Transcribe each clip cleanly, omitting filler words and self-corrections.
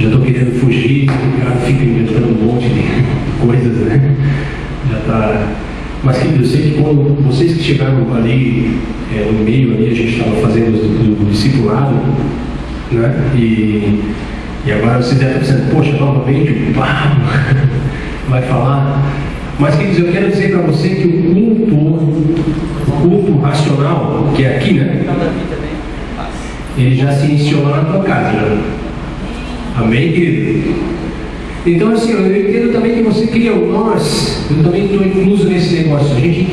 Já estou querendo fugir, o cara fica inventando um monte de coisas, né? Já está. Mas, querido, eu sei que quando vocês que chegaram ali, no meio ali, a gente estava fazendo do discipulado, né? E agora vocês devem estar pensando, poxa, novamente o Pablo vai falar. Mas, queridos, eu quero dizer para você que o culto racional, que é aqui, né? Ele já se iniciou lá na tua casa, né? Amém, querido? Então, assim, eu entendo também que você cria, eu também estou incluso nesse negócio. A gente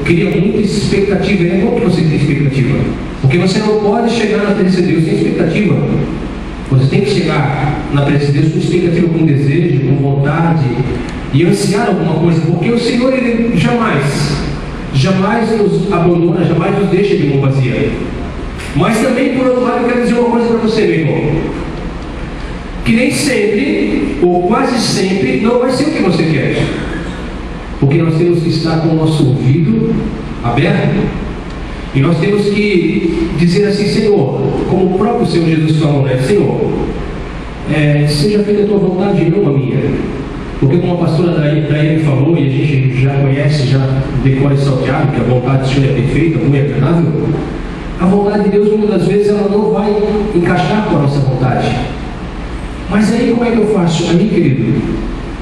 cria muita expectativa. É bom que você tenha expectativa, porque você não pode chegar na presença de Deus sem expectativa. Você tem que chegar na presença de Deus com expectativa, com desejo, com vontade e ansiar alguma coisa, porque o Senhor, Ele jamais nos abandona, jamais nos deixa de mão vazia. Mas também, por outro lado, eu quero dizer uma coisa para você, meu irmão, que nem sempre, ou quase sempre, não vai ser o que você quer, porque nós temos que estar com o nosso ouvido aberto, e nós temos que dizer assim, Senhor, como o próprio Senhor Jesus falou, né? Senhor, seja feita a tua vontade e não a minha. Porque como a pastora Daiane falou, e a gente já conhece, já decora e salteado, que a vontade do Senhor é perfeita, boa e agradável, a vontade de Deus muitas das vezes ela não vai encaixar com a nossa vontade. Mas aí como é que eu faço? Aí, querido,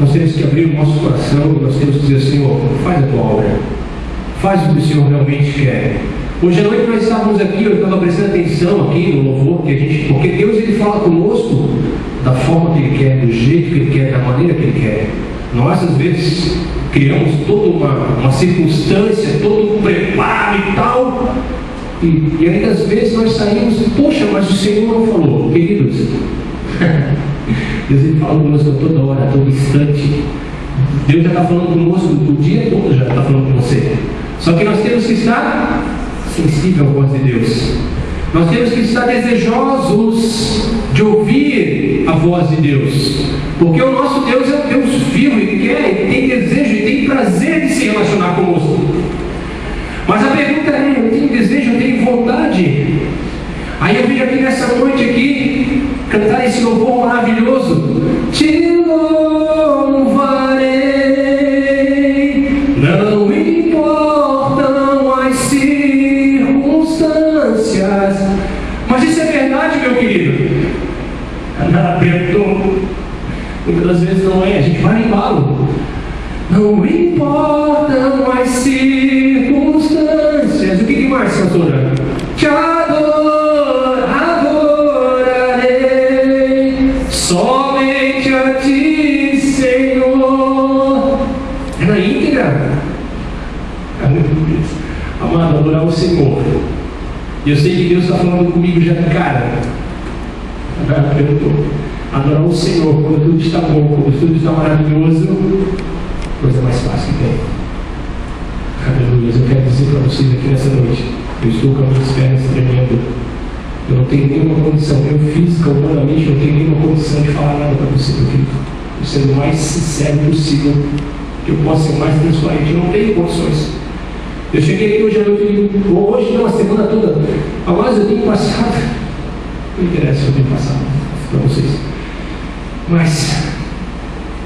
nós temos que abrir o nosso coração e nós temos que dizer, Senhor, faz a tua obra, faz o que o Senhor realmente quer. Hoje à noite nós estávamos aqui, eu estava prestando atenção aqui no louvor, porque Deus Ele fala conosco da forma que Ele quer, do jeito que Ele quer, da maneira que Ele quer. Nós às vezes criamos toda uma circunstância, todo um preparo e tal, e ainda às vezes nós saímos, poxa, mas o Senhor não falou, queridos. Deus Ele fala conosco a toda hora, a todo instante. Deus já está falando conosco o dia todo, já está falando com você. Só que nós temos que estar sensível à voz de Deus. Nós temos que estar desejosos de ouvir a voz de Deus, porque o nosso Deus é um Deus vivo, Ele quer, Ele tem desejo, Ele tem prazer de se relacionar conosco. Mas a pergunta é, eu tenho desejo, eu tenho vontade? Aí eu vim aqui nessa noite aqui cantar esse louvor maravilhoso. Te louvarei, não importam as circunstâncias. Mas isso é verdade, meu querido. Nada apertou. Muitas vezes não é, a gente vai no embalo. Não importam as circunstâncias. O que mais, pastora? Te adorarei, somente a ti, Senhor. É na íntegra. Amado, adorar o Senhor. E eu sei que Deus está falando comigo já de cara. Adorar o Senhor quando tudo está bom, quando tudo está maravilhoso, coisa mais fácil que tem. Aleluia. Eu quero dizer para vocês aqui nessa noite, eu estou com as minhas pernas tremendo. Eu não tenho nenhuma condição, eu física, humanamente, não tenho nenhuma condição de falar nada para você, meu querido. Eu sendo o mais sincero possível, que eu possa ser mais transparente. Eu não tenho condições. Eu cheguei aqui hoje à noite, hoje não, a semana toda. Mas eu tenho passado. Não interessa, eu tenho passado para vocês. Mas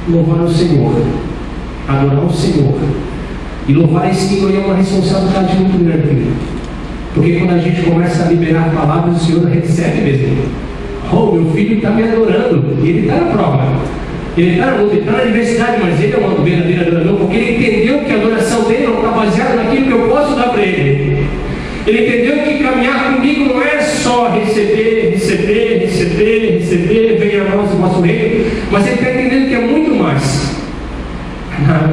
louvar o Senhor, adorar o Senhor e louvar esse Senhor é uma responsabilidade muito grande. Porque quando a gente começa a liberar palavras, o Senhor recebe mesmo. Oh, meu filho está me adorando. E ele está na prova. Ele está na universidade, mas ele é um verdadeiro adorador, porque ele entendeu que a adoração dele não está baseada naquilo que eu posso dar para ele. Ele entendeu que caminhar comigo não é só receber, venha a nós o nosso reino, mas ele está entendendo que é muito mais.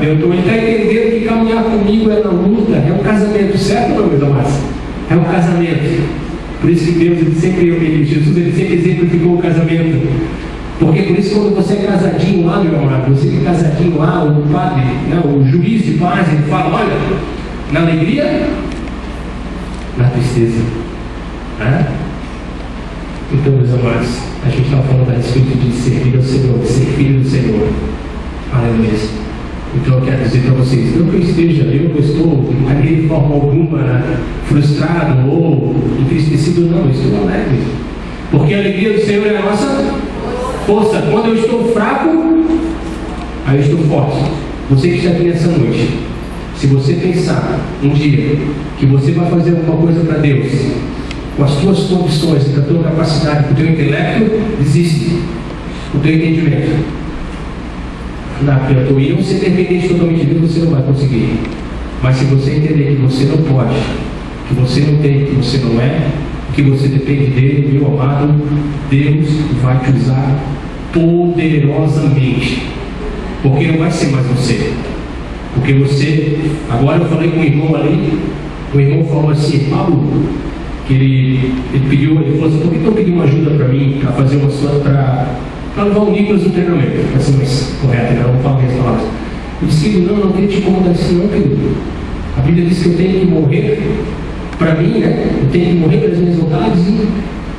Ele está entendendo que caminhar comigo é na luta, é um casamento, certo ou não, meus amados? É um casamento. Por isso que Deus, Jesus, ele sempre exemplificou o casamento. Porque por isso quando você é casadinho lá, meu amado, você é casadinho lá, o padre, né, o juiz de paz, ele fala, olha, na alegria, na tristeza. Então, meus amados, a gente está falando a respeito de servir ao Senhor, de ser filho do Senhor. Aleluia. Então eu quero dizer para vocês, não que eu estou de forma alguma frustrado ou entristecido, não, eu estou alegre. Porque a alegria do Senhor é a nossa força. Quando eu estou fraco, aí eu estou forte. Você que está aqui nessa noite, se você pensar um dia que você vai fazer alguma coisa para Deus, com as suas condições, com a tua capacidade, com o teu intelecto, desiste. O teu entendimento. Na tua e não ser dependente totalmente de Deus, você não vai conseguir. Mas se você entender que você não pode, que você não tem, que você não é, que você depende dele, meu amado, Deus vai te usar poderosamente. Porque não vai ser mais você. Porque você, agora eu falei com um irmão ali, o irmão falou assim, Paulo, que ele falou assim, por que eu pedi uma ajuda para mim, para fazer uma sua, para levar o Nicolas no treinamento, para ser mais correto, né? Não falo as palavras. Eu disse, não queria te incomodar assim, não, querido. A Bíblia diz que eu tenho que morrer para mim, né? Eu tenho que morrer pelas minhas vontades. E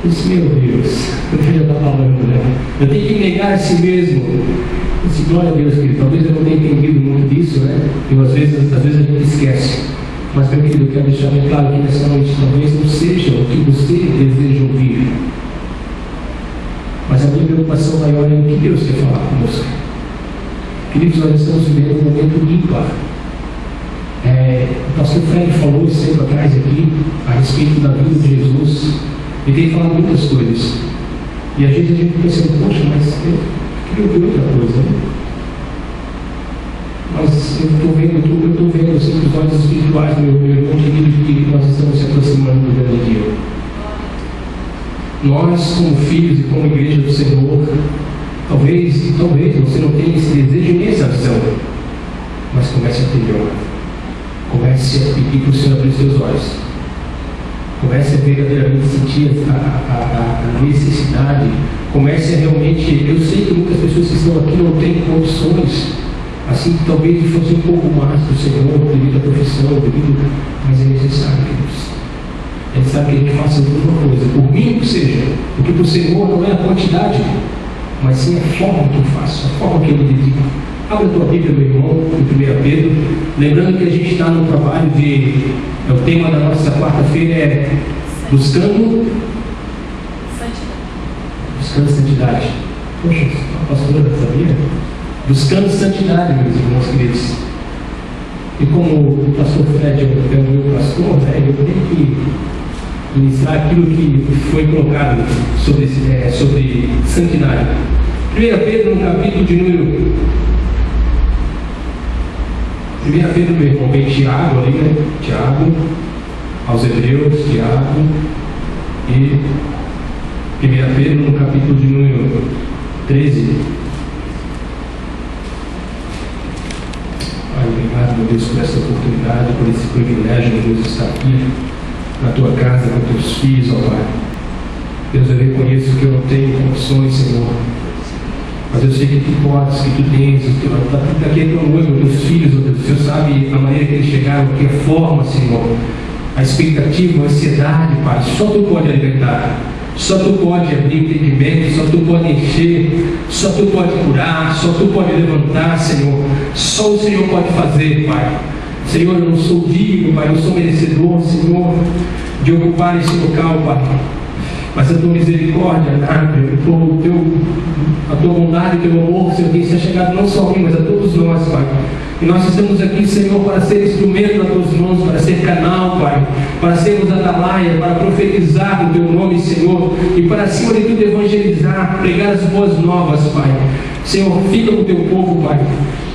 eu disse, meu Deus, eu já estava falando, né? Eu tenho que negar a si mesmo. Eu disse, glória a Deus, querido. Talvez eu não tenha entendido muito disso, né? E às vezes a gente esquece. Mas, meu querido, eu quero deixar bem claro que nessa noite talvez não seja o que você deseja ouvir. Mas a minha preocupação maior é o que Deus quer falar conosco. Queridos, nós estamos vivendo um momento ímpar. O pastor Fred falou esse tempo atrás aqui a respeito da vida de Jesus. Ele tem falado muitas coisas. E às vezes a gente pensa, poxa, mas eu queria ouvir outra coisa, né? Mas eu estou vendo assim, os olhos espirituais, meu irmão querido, que nós estamos se aproximando do grande dia. Nós, como filhos e como igreja do Senhor, talvez você não tenha esse desejo nem essa visão, mas comece a ter honra. Comece a pedir para o Senhor abrir seus olhos. Comece a verdadeiramente sentir a necessidade. Comece a realmente. Eu sei que muitas pessoas que estão aqui não têm condições, assim, talvez de fazer um pouco mais do Senhor, devido à profissão, mas é necessário, queridos. É necessário que a gente faça alguma coisa, por mim que seja, porque para o Senhor não é a quantidade, mas sim a forma que eu faço, a forma que eu me dedico. Abra a tua Bíblia, meu irmão, em 1 Pedro. Lembrando que a gente está no trabalho o tema da nossa quarta-feira é buscando santidade. Poxa, a pastora sabia? Buscando santidade, meus irmãos queridos. E como o pastor Fred é o meu pastor, eu tenho que ministrar aquilo que foi colocado sobre santidade. 1 Pedro, no capítulo de número 1 Pedro, meu irmão, vem Tiago ali, né? Tiago, aos Hebreus, Tiago, e 1 Pedro, no capítulo de número 13. Pai, obrigado, meu Deus, por essa oportunidade, por esse privilégio de Deus estar aqui, na tua casa, com teus filhos, ó Pai. Deus, eu reconheço que eu não tenho condições, Senhor. Mas eu sei que tu podes, que tu tens, daqui é teu noivo, teus filhos, ó Deus. O Senhor sabe a maneira que eles chegaram, que a forma, Senhor, a expectativa, a ansiedade, Pai. Só tu pode alimentar, só tu pode abrir entendimento, só tu pode encher, só tu pode curar, só tu pode levantar, Senhor. Só o Senhor pode fazer, Pai. Senhor, eu não sou digno, Pai, eu sou merecedor, Senhor, de ocupar esse local, Pai. Mas a tua misericórdia, a tua bondade, o teu amor, Senhor, tem se chegado não só a mim, mas a todos nós, Pai. E nós estamos aqui, Senhor, para ser instrumento nas tuas mãos, para ser canal, Pai, para sermos atalaia, para profetizar o teu nome, Senhor, e para, acima de tudo, evangelizar, pregar as boas novas, Pai. Senhor, fica com o teu povo, Pai.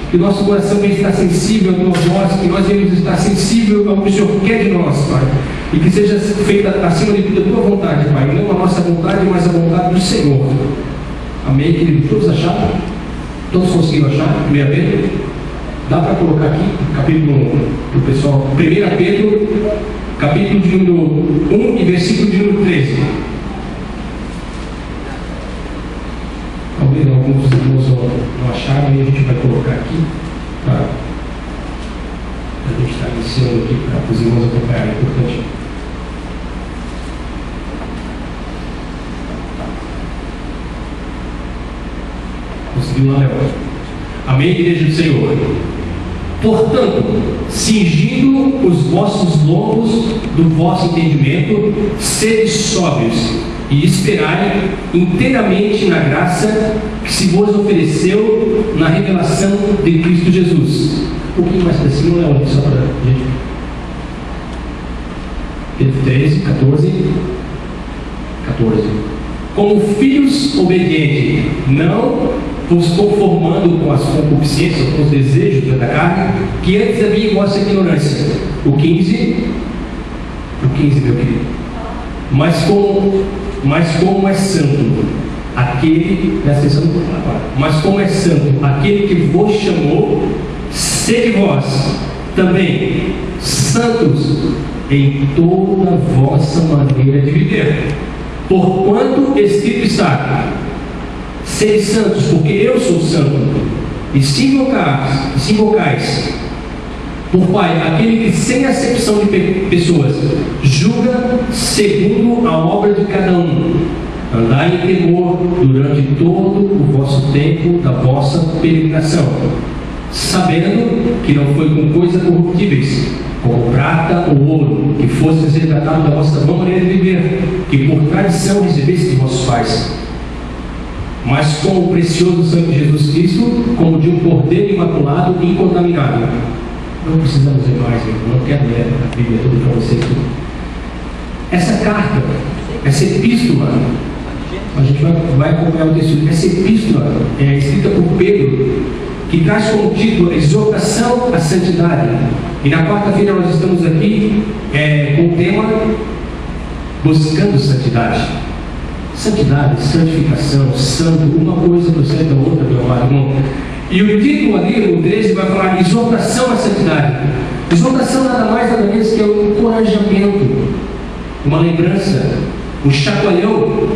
Que o nosso coração venha estar sensível à tua voz, que nós venhamos estar sensível ao que o Senhor quer de nós, Pai. E que seja feita acima de tudo a tua vontade, Pai. Não a nossa vontade, mas a vontade do Senhor. Amém, querido? Todos acharam? Todos conseguiram achar? 1 Pedro? Dá para colocar aqui, capítulo 1, para o pessoal. 1 Pedro, capítulo de número 1 e versículo de número 13. Talvez alguns irmãos não acharam, e a gente vai colocar aqui para a gente estar iniciando aqui, para os irmãos acompanharem. É importante. Conseguiu lá, Léo? Amém, igreja do Senhor? Portanto, cingindo os vossos lombos do vosso entendimento, sede sóbrios e esperai inteiramente na graça que se vos ofereceu na revelação de Cristo Jesus. Um pouquinho mais para cima, não é onde? Só para a gente. Pedro 13, 14. Como filhos obedientes, não vos conformando com as concupiscências, com os desejos da carne, que antes havia em vossa ignorância. O 15, meu querido. Mas como é santo aquele, presta atenção no agora, mas como é santo aquele que vos chamou, sede vós também santos em toda a vossa maneira de viver. Porquanto escrito está: sede santos, porque eu sou santo. E se invocais por Pai aquele que sem acepção de pessoas julga segundo a obra de cada um, andai em temor durante todo o vosso tempo da vossa peregrinação, sabendo que não foi com coisas corruptíveis, como prata ou ouro, que fostes resgatados da vossa maneira de viver, que por tradição recebeste de vossos pais, mas com o precioso sangue de Jesus Cristo, como de um cordeiro imaculado e incontaminado. Não precisamos ver mais, eu não quero ler a Bíblia toda para vocês. Essa carta, essa epístola, a gente vai acompanhar o texto. Essa epístola é escrita por Pedro, que traz como título a exortação à santidade. E na quarta-feira nós estamos aqui com o tema buscando santidade. Santidade, santificação, santo, uma coisa procede da outra, meu amado irmão. E o título ali, no 13, vai falar exortação à santidade. Exortação nada mais nada menos que é um encorajamento, uma lembrança, um chacoalhão.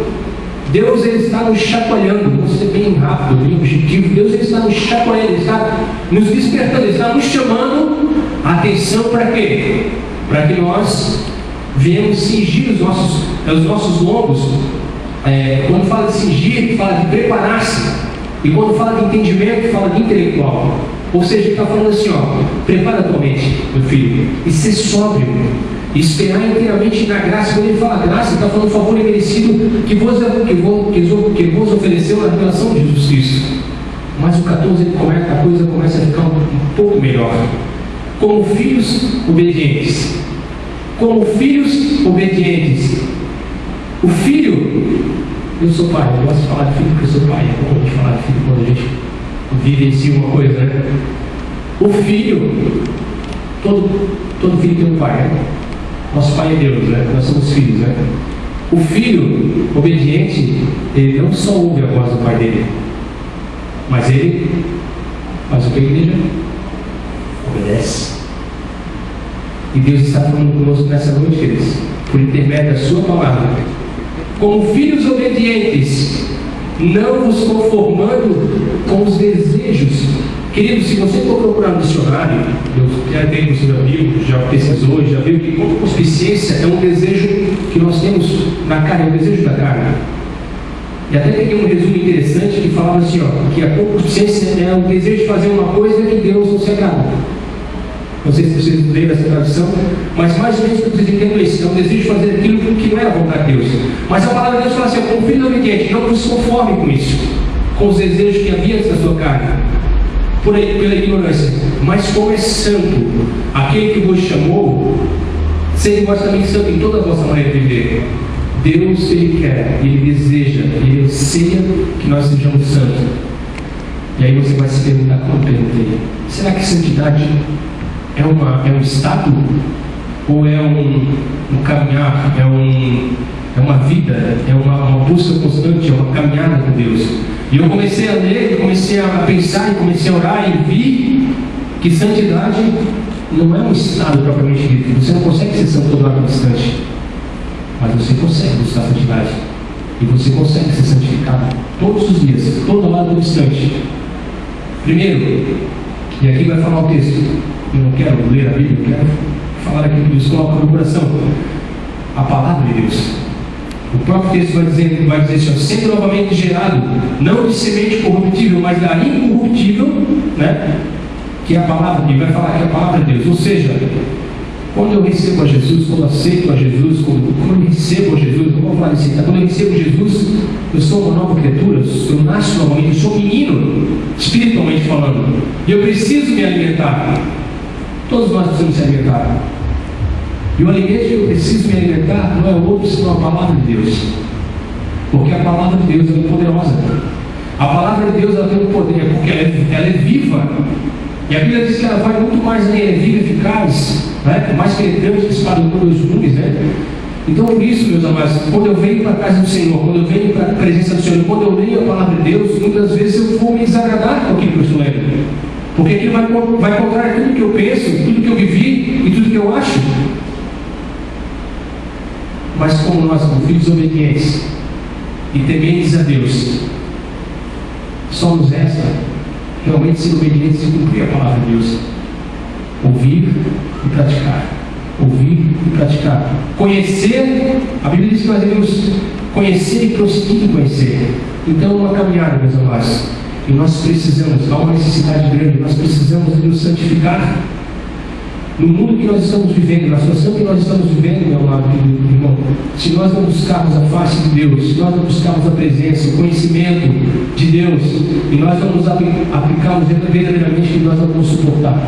Deus ele está nos chacoalhando, vou ser bem rápido, bem objetivo. Deus ele está nos chacoalhando, ele está nos despertando, ele está nos chamando a atenção para quê? Para que nós venhamos cingir os nossos lombos. Quando fala de cingir, fala de preparar-se. E quando fala de entendimento, fala de intelectual. Ou seja, ele está falando assim, prepara a tua mente, meu filho, e ser sóbrio, e esperar inteiramente na graça. Quando ele fala graça, ele está falando favor imerecido que vos ofereceu na revelação de Jesus Cristo. Mas o 14, a coisa começa a ficar um pouco melhor. Como filhos obedientes. Como filhos obedientes. O filho... Eu sou pai, eu gosto de falar de filho porque eu sou pai. É bom a gente falar de filho quando a gente vivencia uma coisa, né? O filho, todo filho tem um pai, né? Nosso pai é Deus, né? Nós somos filhos, né? O filho obediente, ele não só ouve a voz do pai dele, mas ele faz o que a igreja? Obedece. E Deus está falando conosco nessa noite, queridos, por intermédio da sua palavra. Como filhos obedientes, não vos conformando com os desejos. Querido, se você for procurar no dicionário, eu já tenho no seu amigo, já pesquisou, já viu que concupiscência é um desejo que nós temos na carne, é um desejo da carne. E até peguei um resumo interessante que falava assim, que a concupiscência é o desejo de fazer uma coisa que Deus não se agrada. Não sei se vocês leram essa tradução, mas mais ou menos que vocês entendem isso. É um desejo de fazer aquilo que não é a vontade de Deus. Mas a palavra de Deus fala assim, como filho obediente, não vos conforme com isso, com os desejos que havia antes da sua carne, pela ignorância. Mas como é santo aquele que vos chamou, sede vós também santo em toda a vossa maneira de viver. Deus, Ele quer, Ele deseja, Ele anseia que nós sejamos santos. E aí você vai se perguntar, como eu perguntei, será que santidade é um estado? Ou é um caminhar? É uma vida? É uma busca constante? É uma caminhada com Deus? E eu comecei a ler, eu comecei a pensar, e comecei a orar e vi que santidade não é um estado propriamente dito. Você não consegue ser santo todo lado distante, mas você consegue buscar santidade. E você consegue ser santificado todos os dias, todo lado distante. Primeiro, e aqui vai falar o texto, eu não quero ler a Bíblia, eu quero falar aquilo que Deus coloca no coração, a palavra de Deus. O próprio texto vai dizer assim, sendo novamente gerado, não de semente corruptível, mas da incorruptível, né? que é a palavra, ele vai falar que é a palavra de Deus. Ou seja, quando eu recebo a Jesus, quando eu aceito a Jesus, quando eu recebo a Jesus, eu vou falar assim, quando eu recebo Jesus, eu sou uma nova criatura, eu nasço novamente, eu sou menino, espiritualmente falando, e eu preciso me alimentar. Todos nós precisamos se alimentar. E o alimento que eu preciso me alimentar não é outro senão a palavra de Deus. Porque a palavra de Deus é poderosa. A palavra de Deus ela tem um poder, porque ela é viva. E a Bíblia diz que ela vai muito mais além, é viva e eficaz, né? Mais penetrante que espada de dois gumes, né? Então, por isso, meus amados, quando eu venho para a casa do Senhor, quando eu venho para a presença do Senhor, quando eu leio a palavra de Deus, muitas vezes eu vou me desagradar com aquilo que eu estou lendo. Porque aquilo vai contrário tudo que eu penso, tudo que eu vivi e tudo que eu acho. Mas como nós somos filhos obedientes e tementes a Deus, só nos resta realmente ser obedientes e cumprir a palavra de Deus. Ouvir e praticar. Ouvir e praticar. Conhecer, a Bíblia diz que nós devemos conhecer e prosseguir em conhecer. Então é uma caminhada, meus amados. E nós precisamos, há uma necessidade grande, nós precisamos nos santificar. No mundo que nós estamos vivendo, na situação que nós estamos vivendo, meu amado irmão, se nós não buscarmos a face de Deus, se nós não buscarmos a presença, o conhecimento de Deus, e nós não nos aplicarmos verdadeiramente, que nós não vamos suportar.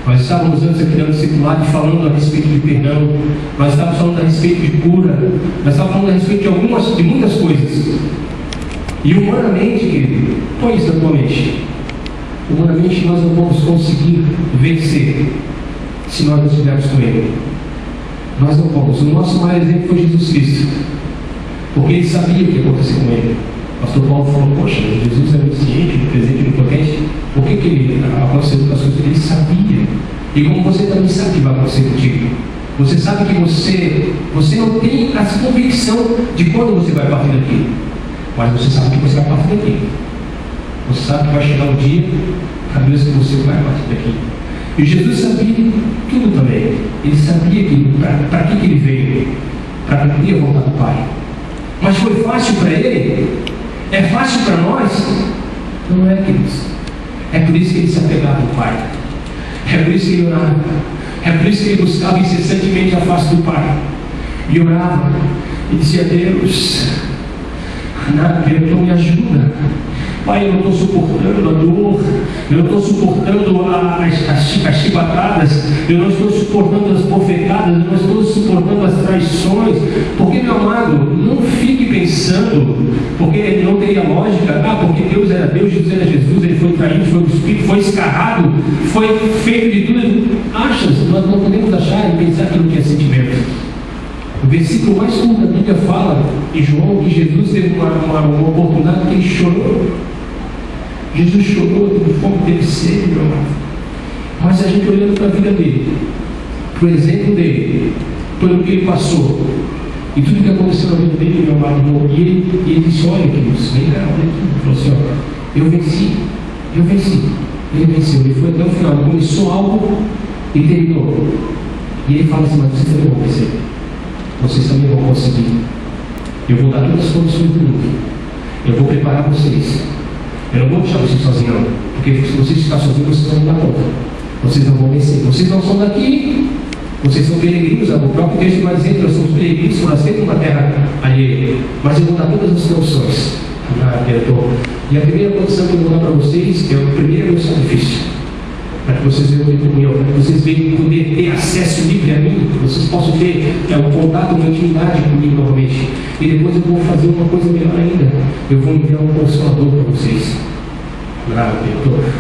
Nós estávamos antes aqui no circular falando a respeito de perdão, nós estávamos falando a respeito de cura, nós estávamos falando a respeito de muitas coisas. E humanamente, querido, põe isso na tua mente. Humanamente nós não vamos conseguir vencer se nós não estivermos com Ele. Nós não vamos. O nosso maior exemplo foi Jesus Cristo, porque Ele sabia o que ia acontecer com Ele. O pastor Paulo falou, poxa, Jesus é onisciente, presente e onipotente. Por que Ele aconteceu com as coisas? Ele sabia. E como você também sabe que vai acontecer contigo. Você sabe que você não tem a convicção de quando você vai partir daqui. Mas você sabe que você vai partir daqui. Você sabe que vai chegar um dia, cada vez que você vai partir daqui. E Jesus sabia tudo também. Ele sabia que para que ele veio? Para cumprir a vontade do Pai. Mas foi fácil para ele? É fácil para nós? Não é, queridos. É por isso que ele se apegava ao Pai. É por isso que ele orava. É por isso que ele buscava incessantemente a face do Pai. E orava. E dizia, Deus, Deus me ajuda. Pai, eu não estou suportando a dor, eu não estou suportando as chibatadas, eu não estou suportando as bofetadas, eu não estou suportando as traições, porque, meu amado, não fique pensando, porque não teria lógica, porque Deus era Deus, Jesus era Jesus, ele foi traído, foi cuspido, foi escarrado, foi feito de tudo. Nós não podemos achar e pensar que não tinha sentimento. O versículo mais curto da Bíblia fala em João que Jesus teve uma oportunidade que ele chorou. Jesus chorou, teve fome, teve sede, meu amado. Mas a gente olhando para a vida dele, para o exemplo dele, pelo que ele passou, e tudo que aconteceu na vida dele, meu amado, e ele disse, olha, queridos, vem cá, olha aqui. Ele falou assim, ó, eu venci. Ele venceu, ele foi até o final, ele começou algo e terminou. E ele fala assim, mas vocês também vão vencer. Vocês também vão conseguir. Eu vou dar todas as condições do mundo. Eu vou preparar vocês. Eu não vou deixar vocês sozinhos, não. Porque se vocês ficarem sozinhos, vocês não vão dar conta. Vocês não vão vencer. Vocês não são daqui. Vocês são peregrinos. O próprio texto vai dizer que nós somos peregrinos, nós temos uma terra alheia. Mas eu vou dar todas as condições. E a primeira condição que eu vou dar para vocês é o primeiro meu sacrifício. Para que vocês venham ter comunhão, para que vocês venham poder ter acesso livre a mim, que vocês possam ter um contato, uma intimidade comigo novamente. E depois eu vou fazer uma coisa melhor ainda. Eu vou enviar um consolador para vocês.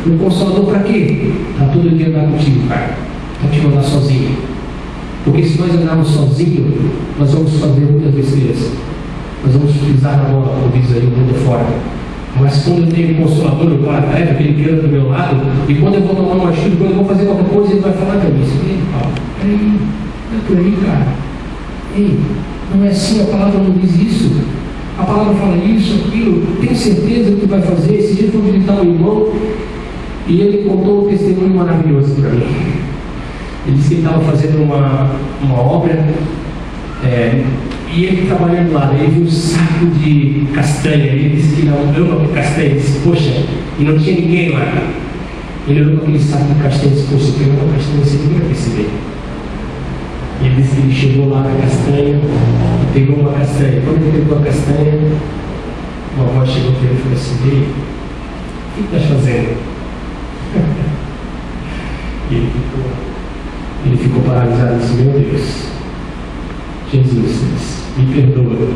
Um consolador para quê? Para todo dia andar contigo, cara. Para te mandar sozinho. Porque se nós andarmos sozinhos, nós vamos fazer muitas besteiras. Nós vamos pisar na bola, como diz aí, o mundo fora. Mas quando eu tenho um consolador, eu paro atrás, aquele que anda do meu lado, e quando eu vou tomar uma atitude, quando eu vou fazer qualquer coisa, ele vai falar para mim, ei, Paulo, peraí, não é por aí, cara. Ei, não é assim, a palavra não diz isso. A palavra fala isso, aquilo, tem certeza que tu vai fazer. Esse dia eu fui visitar um irmão, e ele contou um testemunho maravilhoso para mim. Ele disse que ele estava fazendo uma obra, e ele trabalhando lá, ele viu um ciclo de castanha, ele disse que não ama castanha, ele disse, poxa, e não tinha ninguém lá. Ele olhou para aquele saco de castanha e disse: "Pô, se eu pegar uma castanha, você nem vai perceber." E ele disse que ele chegou lá na castanha, pegou uma castanha. Quando ele pegou a castanha, uma voz chegou para ele e falou assim: "Ei, o que estás fazendo?" E ele ficou paralisado e disse: "Meu Deus, Jesus, me perdoa."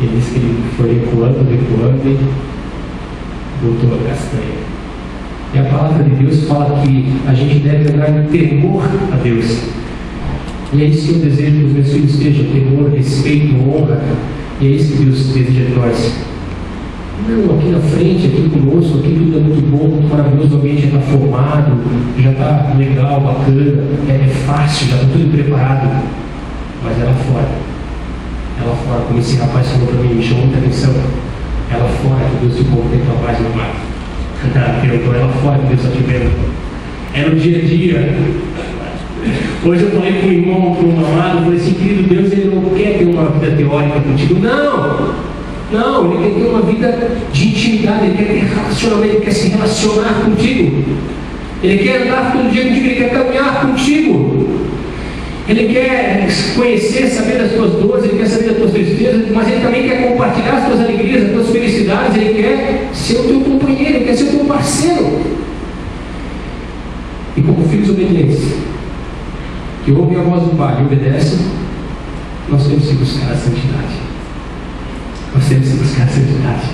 Ele disse que ele foi recuando e voltou a castanha. E a palavra de Deus fala que a gente deve andar em temor a Deus. E é isso que eu desejo que os meus filhos estejam: temor, respeito, honra. E é isso que Deus deseja de nós. Não, aqui na frente, aqui conosco, aqui tudo é muito bom, muito maravilhoso, o ambiente já está formado, já está legal, bacana, é fácil, já está tudo preparado. Mas é lá fora, como esse rapaz falou para mim, me chamou muita atenção. É lá fora que Deus te contempla mais no mar. É lá fora que Deus está te vendo. É no dia a dia. Hoje eu falei com um irmão, com um amado, eu falei assim: "Querido, Deus, Ele não quer ter uma vida teórica contigo." Não, Ele quer ter uma vida de intimidade, Ele quer ter relacionamento, Ele quer se relacionar contigo. Ele quer andar todo dia contigo, Ele quer caminhar contigo. Ele quer conhecer, saber das tuas dores, Ele quer saber das tuas tristezas, mas Ele também quer compartilhar as tuas alegrias, as tuas felicidades. Ele quer ser o teu companheiro, Ele quer ser o teu parceiro. E como filhos obedientes, que ouvem a voz do Pai e obedecem, nós temos que buscar a santidade. Nós temos que buscar a santidade.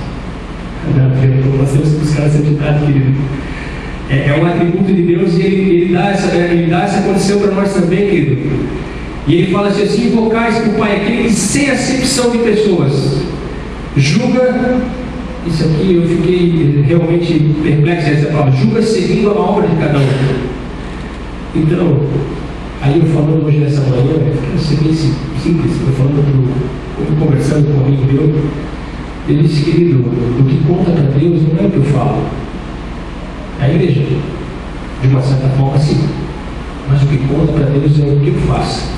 Nós temos que buscar a santidade, querido. É um atributo de Deus e Ele dá essa condição para nós também, querido. E Ele fala assim: "Invocais para o Pai aquele que, sem acepção de pessoas, julga." Isso aqui eu fiquei realmente perplexo nessa palavra. "Julga seguindo a obra de cada um." Então, aí eu falando hoje nessa manhã, eu quero ser bem simples, conversando com um amigo meu, ele disse: "Querido, o que conta para Deus não é o que eu falo." A igreja, de uma certa forma, sim. Mas o que conta para Deus é o que eu faço.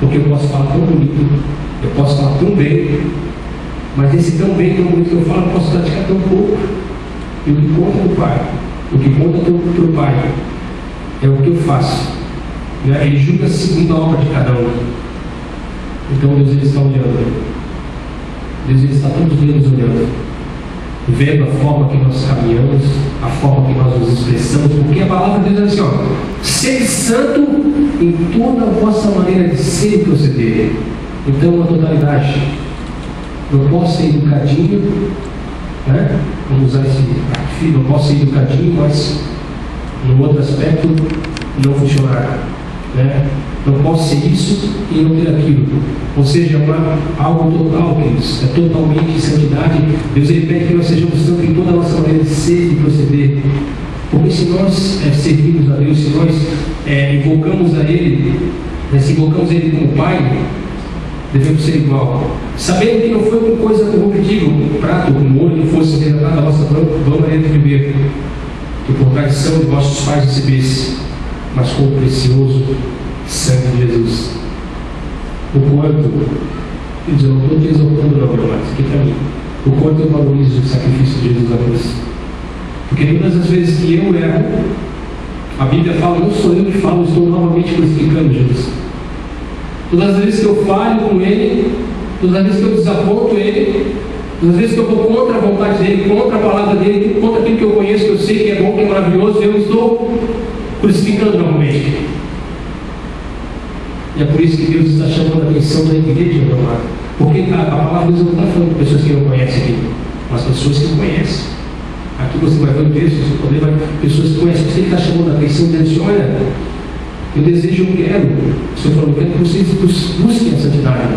Porque eu posso falar tão bonito, eu posso falar tão bem, mas esse tão bem, tão bonito que eu falo, eu posso praticar tão pouco. E o que conta para o Pai, o que conta para o Pai, é o que eu faço. Ele julga segundo a obra de cada um. Então Deus, Ele está olhando. Deus, Ele está todos os dias nos olhando, vendo a forma que nós caminhamos, a forma que nós nos expressamos, porque a palavra de Deus diz assim: "Sede santo em toda a vossa maneira de ser e proceder." Então, na totalidade, não posso ser educadinho, né? Vamos usar esse filho, não posso ser educadinho, mas no outro aspecto não funcionar, né? Não posso ser isso e não ter aquilo. Ou seja, algo total, queridos. É totalmente santidade. Deus, Ele pede que nós sejamos santos em toda a nossa maneira de ser e proceder. Porque se nós servimos a Deus, se nós invocamos a Ele, se invocamos Ele como Pai, devemos ser igual. Sabendo que não foi com coisa corruptível, com prato, com molho, que fosse resgatada a nossa vã maneira de viver, que por tradição de vossos pais recebesse, mas com o precioso sangue de Jesus. O quanto, eu não estou te exaltando não, meu mas aqui para mim, o quanto eu valorizo o sacrifício de Jesus na cruz. Porque todas as vezes que eu erro, a Bíblia fala: "Não sou eu que falo, estou novamente crucificando Jesus." Todas as vezes que eu falho com Ele, todas as vezes que eu desaponto Ele, todas as vezes que eu vou contra a vontade dEle, contra a palavra dEle, contra aquilo que eu conheço, que eu sei que é bom, que é maravilhoso, eu estou crucificando novamente. E é por isso que Deus está chamando a atenção da igreja, meu amado. Porque a palavra de Deus não está falando de pessoas que não conhecem aqui, mas pessoas que conhecem. Aqui você vai ver o texto, você pode ver pessoas que conhecem. Você está chamando a atenção dele, diz: "Olha, eu desejo, eu quero." O Senhor falou: "Eu quero que vocês busquem a santidade,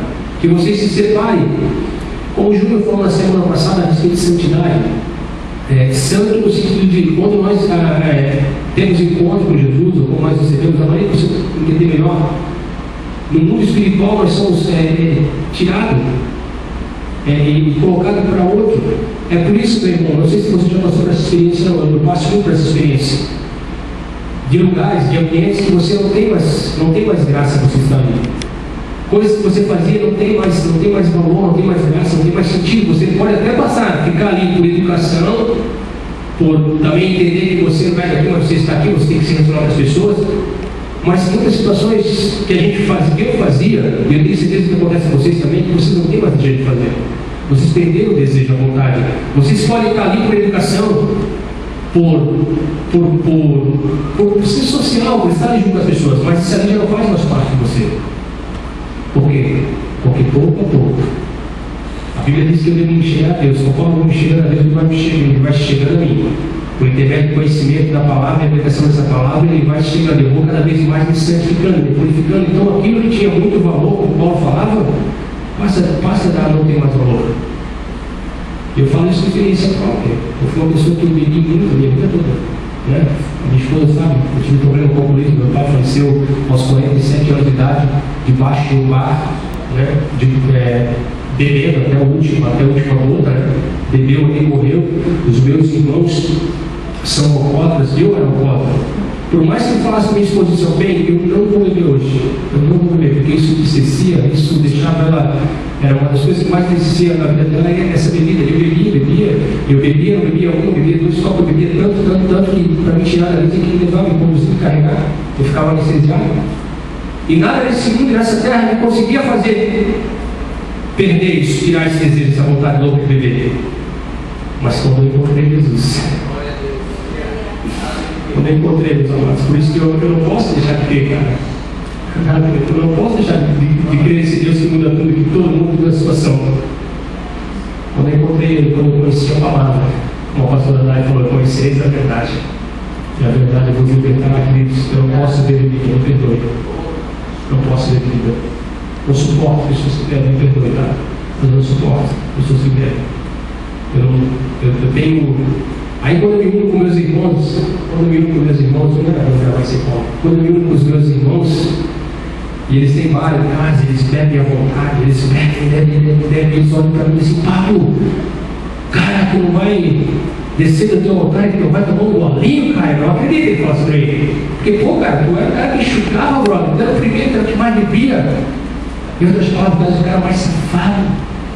que vocês se separem." Como o Júnior falou na semana passada a respeito de santidade, santo no sentido de quando nós temos encontro com Jesus, ou quando nós recebemos, a maneira que você entender melhor, no mundo espiritual nós somos tirados e colocados para outro. É por isso, meu irmão, não sei se você já passou por essa experiência, não, eu passo muito por essa experiência, de lugares, de ambientes que você não tem mais graça você estar ali. Coisas que você fazia não tem mais valor, não tem mais graça, não tem mais sentido. Você pode até ficar ali por educação, por também entender que você não é daqui, mas você está aqui, você tem que se relacionar com as pessoas. Mas muitas situações que a gente fazia, que eu fazia, e eu tenho certeza que acontece com vocês também, que vocês não têm mais jeito de fazer. Vocês perderam o desejo, a vontade. Vocês podem estar ali por educação, por ser social, por estar junto com as pessoas, mas isso ali já não faz mais parte de você. Por quê? Porque pouco a pouco a Bíblia diz que eu devo me chegar a Deus. Conforme eu vou me chegando a Deus, Ele vai chegando a mim. Por intermédio do conhecimento da palavra e a aplicação dessa palavra, Ele vai chegando. Eu vou cada vez mais me santificando, me purificando. Então aquilo que tinha muito valor, como Paulo falava, passa a não ter mais valor. Eu falo isso com experiência própria. Eu fui uma pessoa que eu bebi muito a minha vida toda. Né? A minha esposa sabe, eu tive problema com o alcoolismo. Meu pai faleceu aos 47 anos de idade, debaixo de um bar, né? Bebendo até a última gota, né? Bebeu e morreu. Os meus irmãos são alcoólatras, eu era alcoólatra. Por mais que eu falasse com minha esposa, bem, eu não vou beber hoje, eu não vou beber, porque isso descecia, isso deixava ela, era uma das coisas que mais descecia na vida dela, era essa bebida. Eu bebia, não bebia um, bebia dois copos, eu bebia tanto, que para me tirar da vida tinha que me levar, me conduzir, me carregar, eu ficava anestesiado. E nada nesse mundo e nessa terra me conseguia fazer perder isso, tirar esse desejo, essa vontade louca de beber. Mas quando eu encontrei Jesus, quando eu encontrei, meus amados, por isso que eu não posso deixar de crer, cara. Eu não posso deixar de crer nesse Deus que muda tudo, que todo mundo muda a situação. Quando eu encontrei Ele, quando eu conheci a palavra, como a pastora Dai falou, eu conheceis a verdade. E a verdade eu vou libertar, queridos. Eu não posso ver bebida, me perdoe. Não posso ver bebida. Eu suporto pessoas que bebem, me perdoe, tá? Mas eu não suporto pessoas que bebem. Eu tenho. Aí quando eu me uno com meus irmãos, eu não vai ser bom. Quando eu me uno com os meus irmãos, e eles têm bar em casa, eles bebem à vontade, eles bebem, eles olham para mim e dizem, Pablo, cara, tu não vai descer do teu altar, que tu vai tomar um golinho, cara? Eu não acredito que ele fala sobre ele. Porque, pô, cara, tu era o cara que enxugava, brother, tu era o primeiro, tu era o que mais bebia. Em outras palavras, o cara mais safado,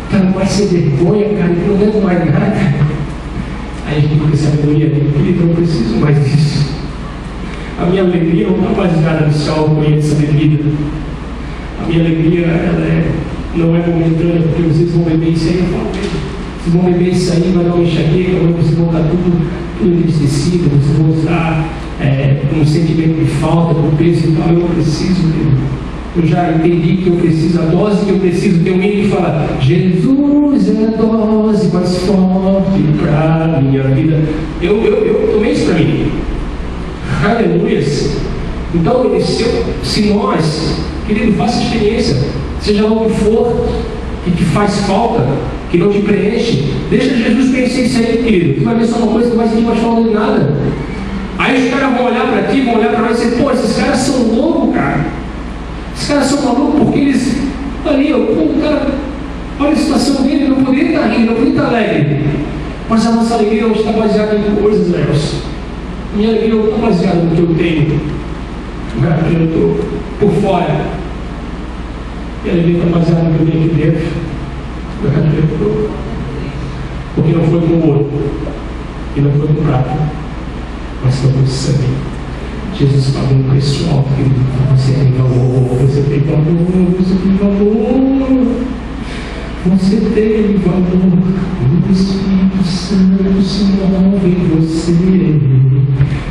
o cara mais sem vergonha, cara, que não leva mais nada. Aí a gente fica com sabedoria, querido, eu não preciso mais disso. A minha alegria não está baseada no sal, conheço essa bebida. A minha alegria, não é momentânea, porque vocês vão beber isso aí, eu falo mesmo. Vocês vão beber isso aí, vai dar uma enxaqueca, vocês vão estar tudo entristecido, vocês vão estar com um sentimento de falta, com peso e tal. Eu não preciso, querido. Eu já entendi que eu preciso, a dose que eu preciso. Tem um hino que fala, Jesus é a dose mais forte para a minha vida. Eu tomei isso para mim. Aleluia. Então, se nós, querido, faça experiência, seja lá o que for, que te faz falta, que não te preenche, deixa Jesus pensar isso aí, querido. Tu vai ver só uma coisa que não vai sentir mais falta de nada. Aí os caras vão olhar para ti, vão olhar para nós e dizer, pô, esses caras são loucos, cara. Esses caras são malucos porque eles. Ali, o cara, olha a situação dele, não poderia estar rindo, não poderia estar alegre. Mas a nossa alegria hoje está baseada em coisas, Nelson. Minha alegria não está baseada no que eu tenho. Eu estou por fora. Minha alegria está baseada no que eu tenho aqui dentro. Porque não foi com o ouro, e não foi com o prata, mas foi com o sangue. Jesus pagou um preço alto, querido. Você tem valor, você tem valor, você tem valor. Você tem valor. O Espírito Santo se move em você.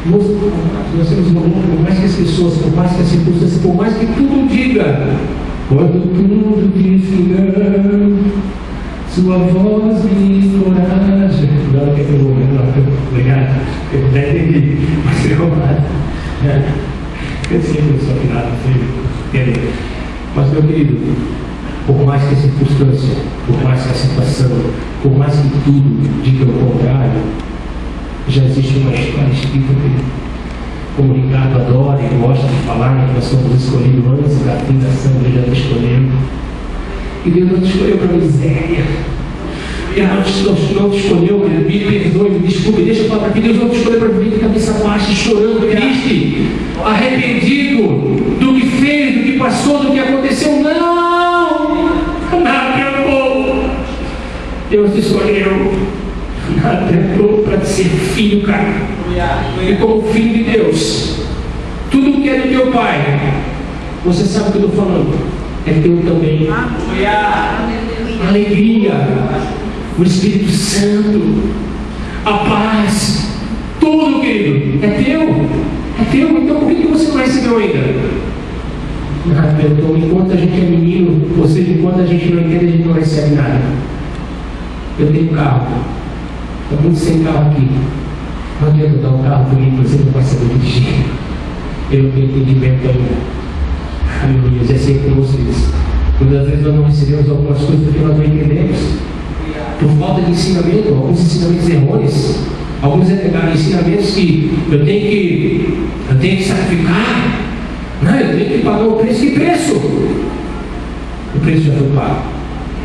Nós temos valor, por mais que as pessoas, por mais que as circunstâncias, por mais que tudo diga. Quando tudo diz que não, sua voz me encoraja. Não, que eu vou obrigado. Eu já entendi, mas eu eu sempre sou afinado, entendeu? Mas, meu querido, por mais que a circunstância, por mais que a situação, por mais que tudo diga o contrário, já existe uma história escrita, querido. Como o Ricardo adora e gosta de falar, que nós somos escolhidos antes da fundação, ele já nos escolheu. E Deus não te escolheu para a miséria. Ele não te escolheu, me perdoe, me desculpe, deixa eu falar para que Deus não te escolheu para viver de cabeça baixa, chorando, triste, arrependido do que fez, do que passou, do que aconteceu. Não! Não, meu povo! Deus te escolheu. Natan é pronto para ser filho, cara. E como filho de Deus, tudo que é do teu pai, você sabe o que eu estou falando, é teu também. Alegria, o Espírito Santo, a paz, tudo, querido, é teu. É teu. Então por que você não recebeu ainda? Então, enquanto a gente é menino, ou seja, enquanto a gente não entende, a gente não recebe nada. Eu tenho carro, estou muito sem carro aqui. Não adianta dar um carro para mim, você não vai saber dirigir. Eu não tenho entendimento ainda. Aleluia, já sei com vocês. Muitas vezes nós não recebemos algumas coisas porque nós não entendemos. Por falta de ensinamento, alguns ensinamentos errôneos, alguns ensinamentos que eu tenho que sacrificar. Não, eu tenho que pagar o preço. Que preço? O preço já foi pago.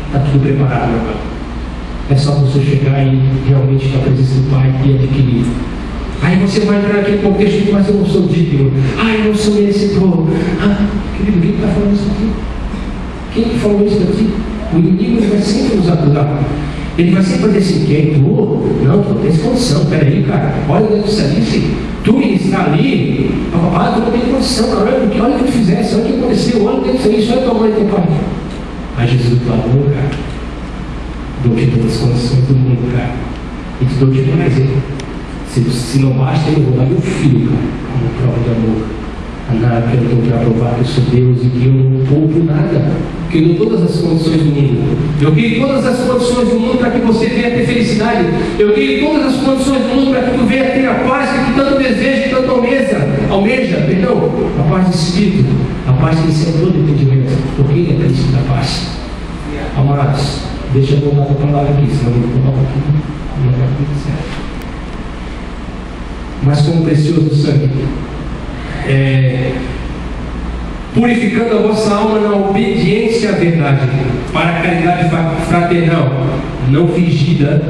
Está tudo preparado, meu irmão. É só você chegar e realmente estar presença do Pai e adquirir. Aí você vai entrar aqui com o texto, mas eu não sou digno. Eu não sou merecedor. Querido, quem está falando isso aqui? Quem que falou isso aqui? O inimigo vai sempre nos acusar. Ele vai sempre dizer assim: quem? Tu? Não, tu não tens condição. Peraí, cara. Olha o que você disse. Tu está ali. Papai, tu não tem condição, cara. Porque olha o que tu fizesse, olha o que aconteceu, olha o que fez, olha a tua mãe e teu pai. Aí Jesus falou: cara, dou-te todas as condições do mundo, cara. E te dou-te mais ele. Se não basta, eu vou dar meu filho, cara, como prova de amor. Nada, eu tenho que provar que eu sou Deus e que eu não poupo nada, que eu dou todas as condições do mundo. Eu criei todas as condições do mundo para que você venha ter felicidade. Eu criei todas as condições do mundo para que tu venha ter a paz que tu tanto deseja e tanto almeja, a paz de espírito, a paz que excede todo entendimento, porque ele é Cristo da paz. Amados, deixa eu voltar para a palavra aqui, senão eu vou falar aqui, não vai tudo certo. Mas como precioso sangue, purificando a vossa alma na obediência à verdade, para a caridade fraternal, não fingida,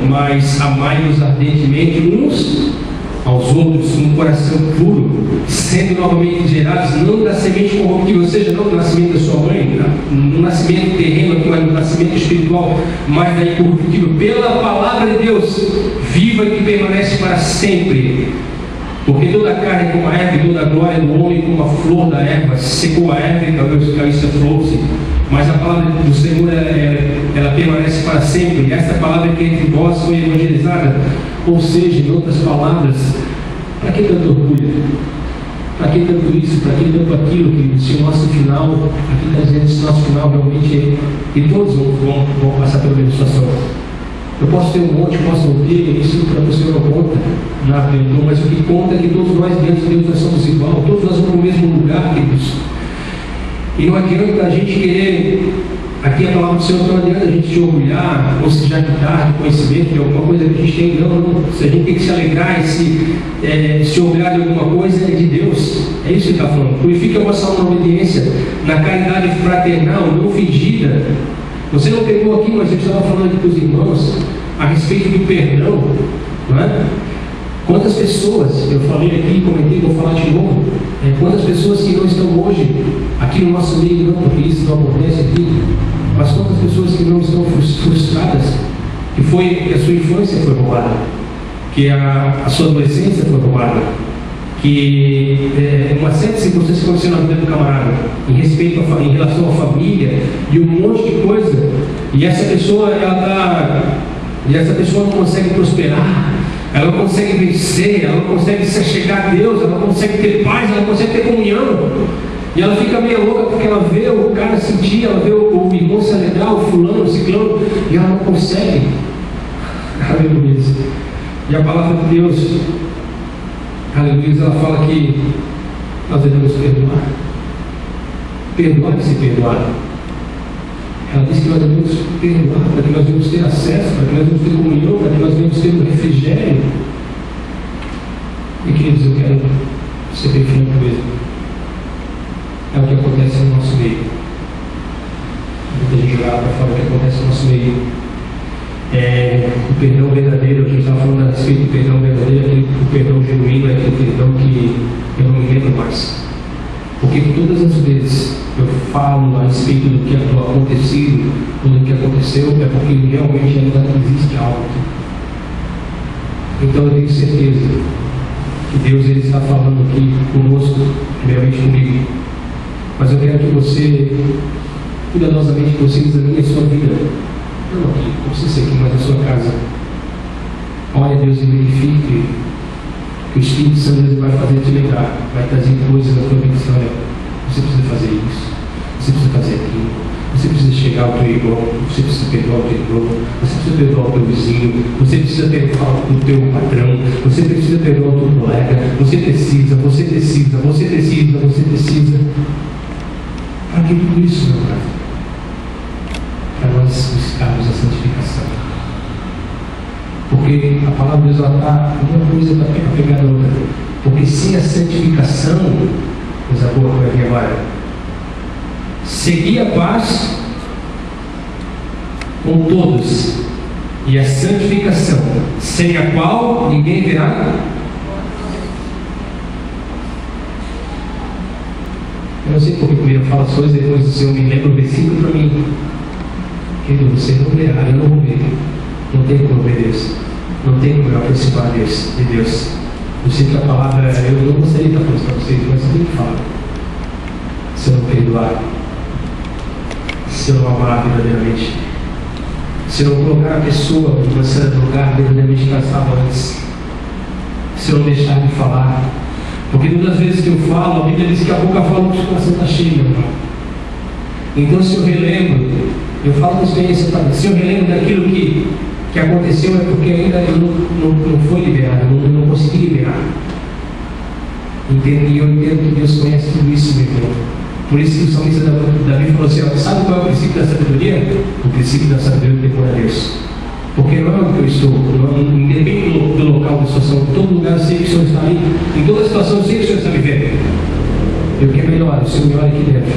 mas amai-vos ardentemente uns aos outros com um coração puro, sendo novamente gerados, não da semente corruptível, ou seja, não do nascimento da sua mãe, no nascimento terreno aqui, mas no nascimento espiritual, mas da incorruptível, pela palavra de Deus, viva e que permanece para sempre. Porque toda a carne é como a erva, e toda a glória do homem como a flor da erva. Secou a erva e talvez caiu a flor-se. Mas a palavra do Senhor, ela permanece para sempre. E esta palavra que entre vós foi evangelizada. Ou seja, em outras palavras, para que tanto orgulho? Para que tanto isso? Para que tanto aquilo? Que se o nosso final, aqui está dizendo, se o nosso final realmente e todos vão passar pela mesma situação. Eu posso ter um monte, posso não ter, isso para você não conta, mas o que conta é que todos nós diante de Deus nós somos igual, todos nós vamos no mesmo lugar, queridos. E não adianta a gente querer, aqui a palavra do Senhor, não adianta a gente se orgulhar ou se jactar de conhecimento de alguma coisa que a gente tem, não. Se a gente tem que se alegrar e se orgulhar de alguma coisa, é de Deus. É isso que ele está falando. Purifique a vossa alma na obediência, na caridade fraternal, não fingida. Você não pegou aqui, mas eu estava falando aqui com os irmãos a respeito do perdão, não é? Quantas pessoas, eu falei aqui, comentei, vou falar de novo, quantas pessoas que não estão hoje aqui no nosso meio, não, porque isso não acontece aqui, mas quantas pessoas que não estão frustradas, que a sua infância foi roubada, que a sua adolescência foi roubada, que uma certa circunstância aconteceu na vida do camarada, em relação à família, e um monte de coisa, e essa pessoa não consegue prosperar, ela não consegue vencer, ela não consegue se achegar a Deus, ela não consegue ter paz, ela não consegue ter comunhão, e ela fica meio louca porque ela vê o cara sentir, ela vê o irmão se alegrar, o fulano, o ciclano, e ela não consegue. Aleluia. E a palavra de Deus, aleluia, ela fala que nós devemos perdoar. Perdoar e ser perdoado. Ela diz que nós devemos perdoar, para que nós devemos ter acesso, para que nós devemos ter comunhão, para que nós devemos ter um refrigério. E queridos, eu quero ser bem franco mesmo. É o que acontece no nosso meio. Muita gente jogar para fora o que acontece no nosso meio. O perdão verdadeiro, a gente estava falando a respeito do perdão verdadeiro, o perdão genuíno é aquele perdão que eu não me lembro mais. Porque todas as vezes eu falo a respeito do que acontecido, ou do que aconteceu, é porque realmente ainda existe algo. Então eu tenho certeza que Deus ele está falando aqui conosco, primeiramente comigo. Mas eu quero que você, cuidadosamente, que você examine a sua vida. Não aqui, não precisa ser aqui, mas na sua casa. Olha Deus e verifique que o Espírito Santo vai fazer te lembrar, vai trazer coisas na tua vida. Olha, você precisa fazer isso, você precisa fazer aquilo, você precisa chegar ao teu irmão, você precisa perdoar o teu irmão, você precisa perdoar o teu vizinho, você precisa perdoar o teu patrão, você precisa perdoar o teu colega, você precisa. Para que tudo isso, meu pai? Para nós buscarmos a santificação. Porque a palavra de Deus está, uma coisa está pegada a outra. Porque sem a santificação, coisa boa vai vir agora. Seguir a paz com todos, e a santificação, sem a qual ninguém verá. Eu não sei porque primeiro fala as coisas, depois o Senhor me lembra o versículo para mim. Querido, você não verá, eu não vou ver. Não tem como ver Deus. Não tem como eu aproximar de Deus. Eu sei que a palavra, eu não gostaria de estar falando para vocês, mas eu tenho que falar. Se eu não perdoar, se eu não amar verdadeiramente, se eu não colocar a pessoa no lugar verdadeiramente que ela estava antes, se eu não deixar de falar, porque todas as vezes que eu falo, a Bíblia diz que a boca fala que o coração está cheio, meu irmão. Então, se eu relembro, eu falo com experiência, se eu relembro daquilo que aconteceu, é porque ainda eu não foi liberado, eu não consegui liberar. E eu entendo que Deus conhece tudo isso, meu irmão. Por isso que o salmista Davi falou assim: sabe qual é o princípio da sabedoria? O princípio da sabedoria é temor a Deus. Porque não é onde eu estou, independente do local, da situação, em todo lugar eu sei que o Senhor está ali, em toda situação eu sei que o Senhor está me vendo. Eu quero melhor, o Senhor me olha aqui dentro.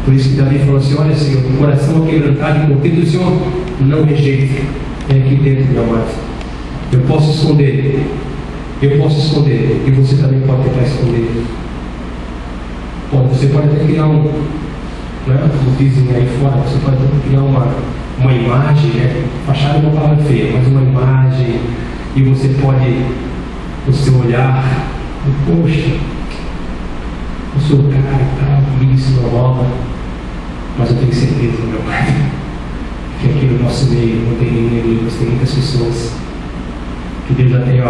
Por isso que Davi falou assim: olha, Senhor, o coração quebrantado e contrito do Senhor não rejeita. É aqui dentro, meu amado. Eu posso esconder, e você também pode tentar esconder. Bom, você pode até criar como dizem aí fora, você pode criar uma imagem, né? Fachada é uma palavra feia, mas uma imagem, e você pode, o seu olhar, poxa, eu sou o cara e tal, comigo isso não rola, mas eu tenho certeza, meu pai, que aqui no nosso meio não tem ninguém ali, mas tem muitas pessoas que Deus já tem,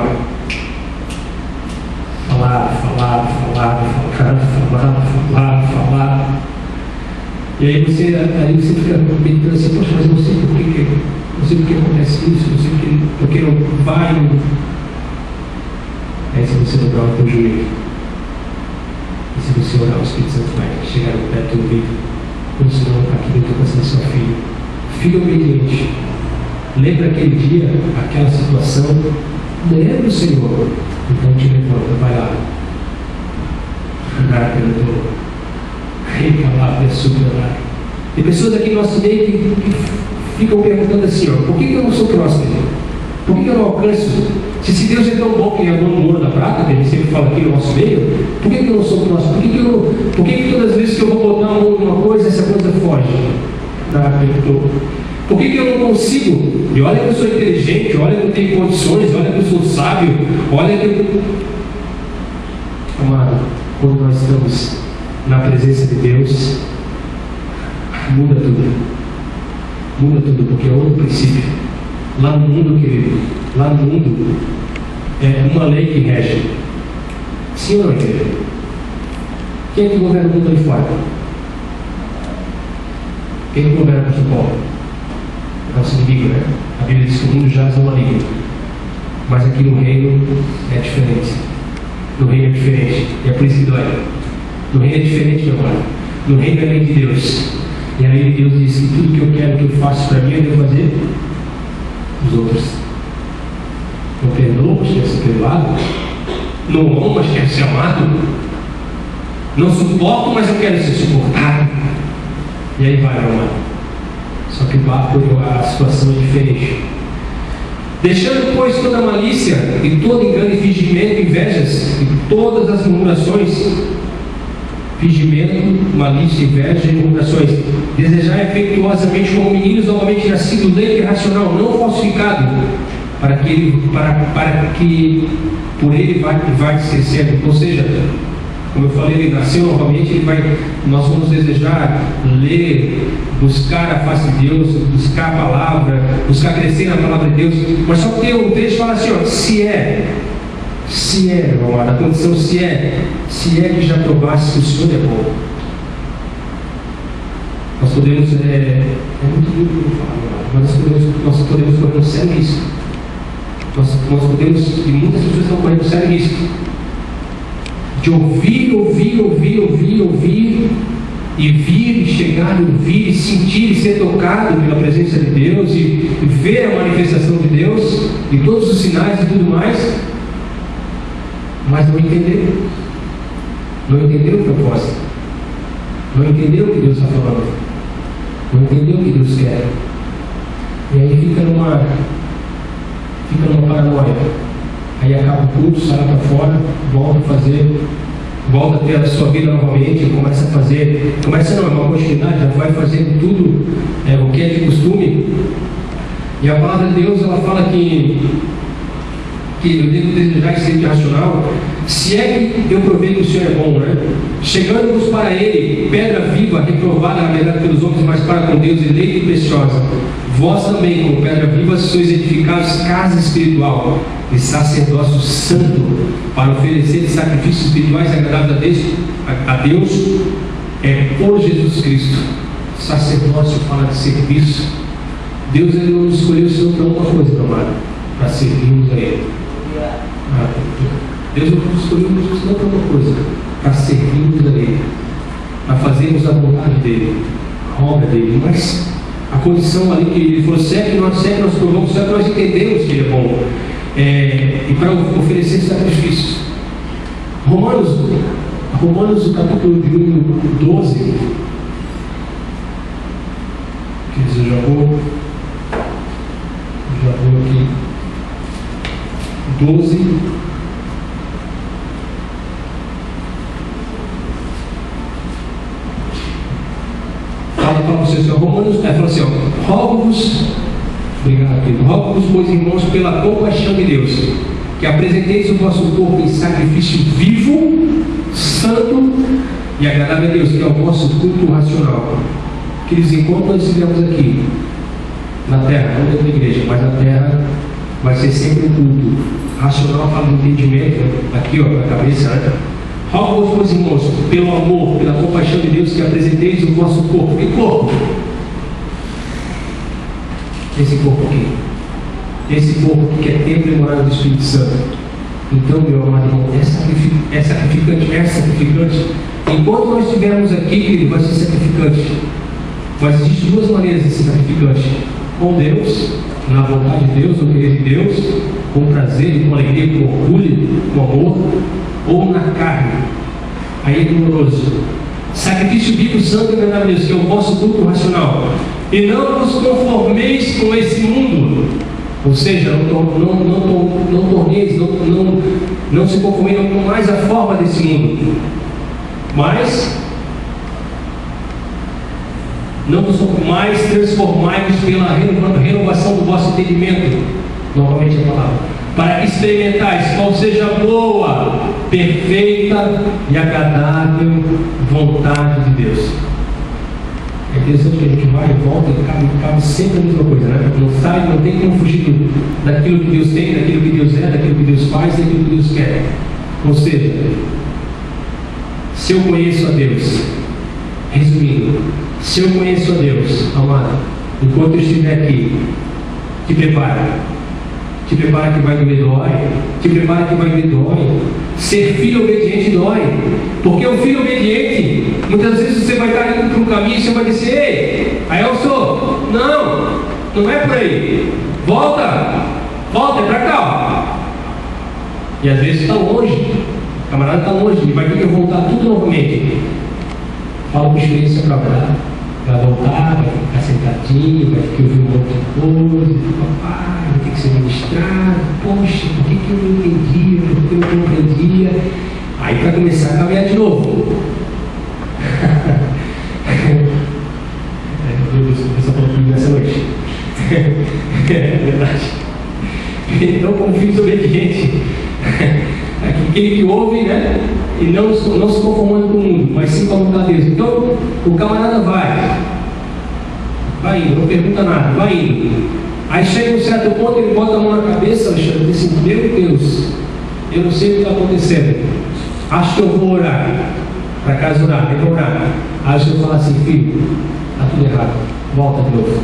falar. E aí você fica meditando assim: poxa, mas eu não sei por que acontece isso, não sei por que não vai. Aí se você dobrar o teu joelho, e se você orar, o Espírito Santo vai chegar no pé do teu ouvido, quando você não está aqui dentro do coração da sua filha. Filho obediente, lembra aquele dia, aquela situação, lembra o Senhor, então te levanta, vai lá. Tem pessoas aqui no nosso meio que ficam perguntando assim: por que eu não sou próximo? Por que eu não alcanço? Se Deus é tão bom que é bom no ouro da prata, que a gente sempre fala aqui no nosso meio, por que eu não sou próximo? Por que todas as vezes que eu vou botar uma coisa, essa coisa foge? Por que eu não consigo? E olha que eu sou inteligente, olha que eu tenho condições, olha que eu sou sábio, olha que eu... Amado, quando nós estamos na presença de Deus, muda tudo. Muda tudo, porque é outro princípio. Lá no mundo, querido, lá no mundo, é uma lei que rege. Sim ou não, querido? Quem é que governa o mundo ali fora? Quem é que governa o futebol? Nosso inimigo, né? A Bíblia diz que o mundo jaz no maligno. Mas aqui no reino é diferente. No reino é diferente. E é por isso que dói. No reino é diferente, meu pai. No reino é a lei de Deus. E a lei de Deus diz que tudo que eu quero que eu faça para mim, eu devo fazer os outros. Não perdoo, mas quero ser perdoado. Não amo, mas quero ser amado. Não suporto, mas eu quero ser suportado. E aí vai, meu amado. Só que a situação é diferente. Deixando, pois, toda malícia e todo engano e fingimento, invejas e todas as murmurações, fingimento, malícia, inveja e murmurações. Desejar efetuosamente como meninos novamente nascidos, leite racional, não falsificado, para que por ele vai crescendo. Ou seja, como eu falei, ele nasceu novamente, nós vamos desejar ler, buscar a face de Deus, buscar a palavra, buscar crescer na palavra de Deus. Mas só que o texto fala assim, ó, se é, meu amado, a condição se é que já provasse que o Senhor é bom. Nós podemos, é muito duro que eu falo, mas nós podemos correr um sério risco. Nós podemos, e muitas pessoas estão correndo um sério risco de ouvir, e vir, e chegar, e ouvir, e sentir, e ser tocado pela presença de Deus, e ver a manifestação de Deus, e todos os sinais e tudo mais, mas não entender o propósito, não entender o que Deus está falando, não entender o que Deus quer, e aí fica numa paranoia. Aí acaba o culto, sai lá para fora, volta a ter a sua vida novamente, é uma continuidade, já vai fazendo tudo o que é de costume. E a palavra de Deus, ela fala que eu devo desejar esse ser racional, se é que eu provei que o Senhor é bom, né? Chegando-vos para Ele, pedra viva, reprovada na verdade pelos homens, mas para com Deus eleita e preciosa. Vós também, como pedra viva, sois edificados casa espiritual e sacerdócio santo, para oferecer sacrifícios espirituais agradáveis a Deus, por Jesus Cristo. Sacerdócio fala de serviço. Deus, ele não nos escolheu senão para uma coisa, meu amado, para servirmos a Ele. Deus não nos escolheu senão para uma coisa, para servirmos a Ele, para fazermos a vontade dEle, a obra dEle. Mas a condição ali que Ele falou, se é que nós provamos, se é que nós entendemos que Ele é bom, e para oferecer sacrifícios. Romanos, o capítulo de número 12, que diz, eu já vou aqui, 12, fala para vocês, Romanos, fala assim, rogo-vos, obrigado, querido, rogo-vos, pois irmãos, pela compaixão de Deus, que apresenteis o vosso corpo em sacrifício vivo, santo e agradável a Deus, que é o vosso culto racional. Queridos, enquanto nós estivermos aqui na terra, não dentro da igreja, mas na terra, vai ser sempre um culto racional, fala do entendimento, aqui ó, na cabeça, né? Rogo-vos, pois irmãos, pelo amor, pela compaixão de Deus, que apresenteis o vosso corpo. Que corpo? Esse corpo aqui. Esse corpo aqui que é templo e morada do Espírito Santo. Então, meu amado irmão, é sacrificante. Enquanto nós estivermos aqui, querido, vai ser sacrificante. Mas existem duas maneiras de ser sacrificante: com Deus, na vontade de Deus, no querer de Deus, com prazer, com alegria, com orgulho, com amor, ou na carne. Aí é doloroso. Sacrifício vivo, santo e agradável a Deus, que é o vosso culto racional. E não vos conformeis com esse mundo. Ou seja, não se conformem com mais a forma desse mundo. Mas não vos mais transformai-vos pela renovação do vosso entendimento. Novamente a palavra. Para que experimentais qual seja a boa, perfeita e agradável vontade de Deus. É interessante que a gente vai e volta e cabe sempre a mesma coisa, né? Não tem como fugir daquilo que Deus tem, daquilo que Deus é, daquilo que Deus faz, daquilo que Deus quer. Ou seja, se eu conheço a Deus, resumindo, se eu conheço a Deus, amado, enquanto eu estiver aqui, te prepara que vai doer, dói. Te prepara que vai doer, dói. Ser filho obediente dói. Porque o filho obediente, muitas vezes você vai estar indo para um caminho e você vai dizer, ei, aí eu sou. Não é por aí. Volta, é para cá. E às vezes está longe. O camarada está longe, ele vai ter que voltar tudo novamente. Fala com experiência própria. Vai voltar, vai ficar sentadinho, vai ter que ouvir um monte de coisa, papai, vai ter que ser ministrado, poxa, por que eu não entendia, por que eu não compreendia? Aí para começar a caminhar de novo. não se conformando com o mundo, mas sim com a vontade de Deus. Então, o camarada vai indo, não pergunta nada, vai indo. Aí chega um certo ponto, ele bota a mão na cabeça, Alexandre, e diz assim: meu Deus, eu não sei o que está acontecendo, acho que eu vou orar. Para casa orar, eu vou orar. Aí o Senhor fala assim: filho, está tudo errado, volta de novo.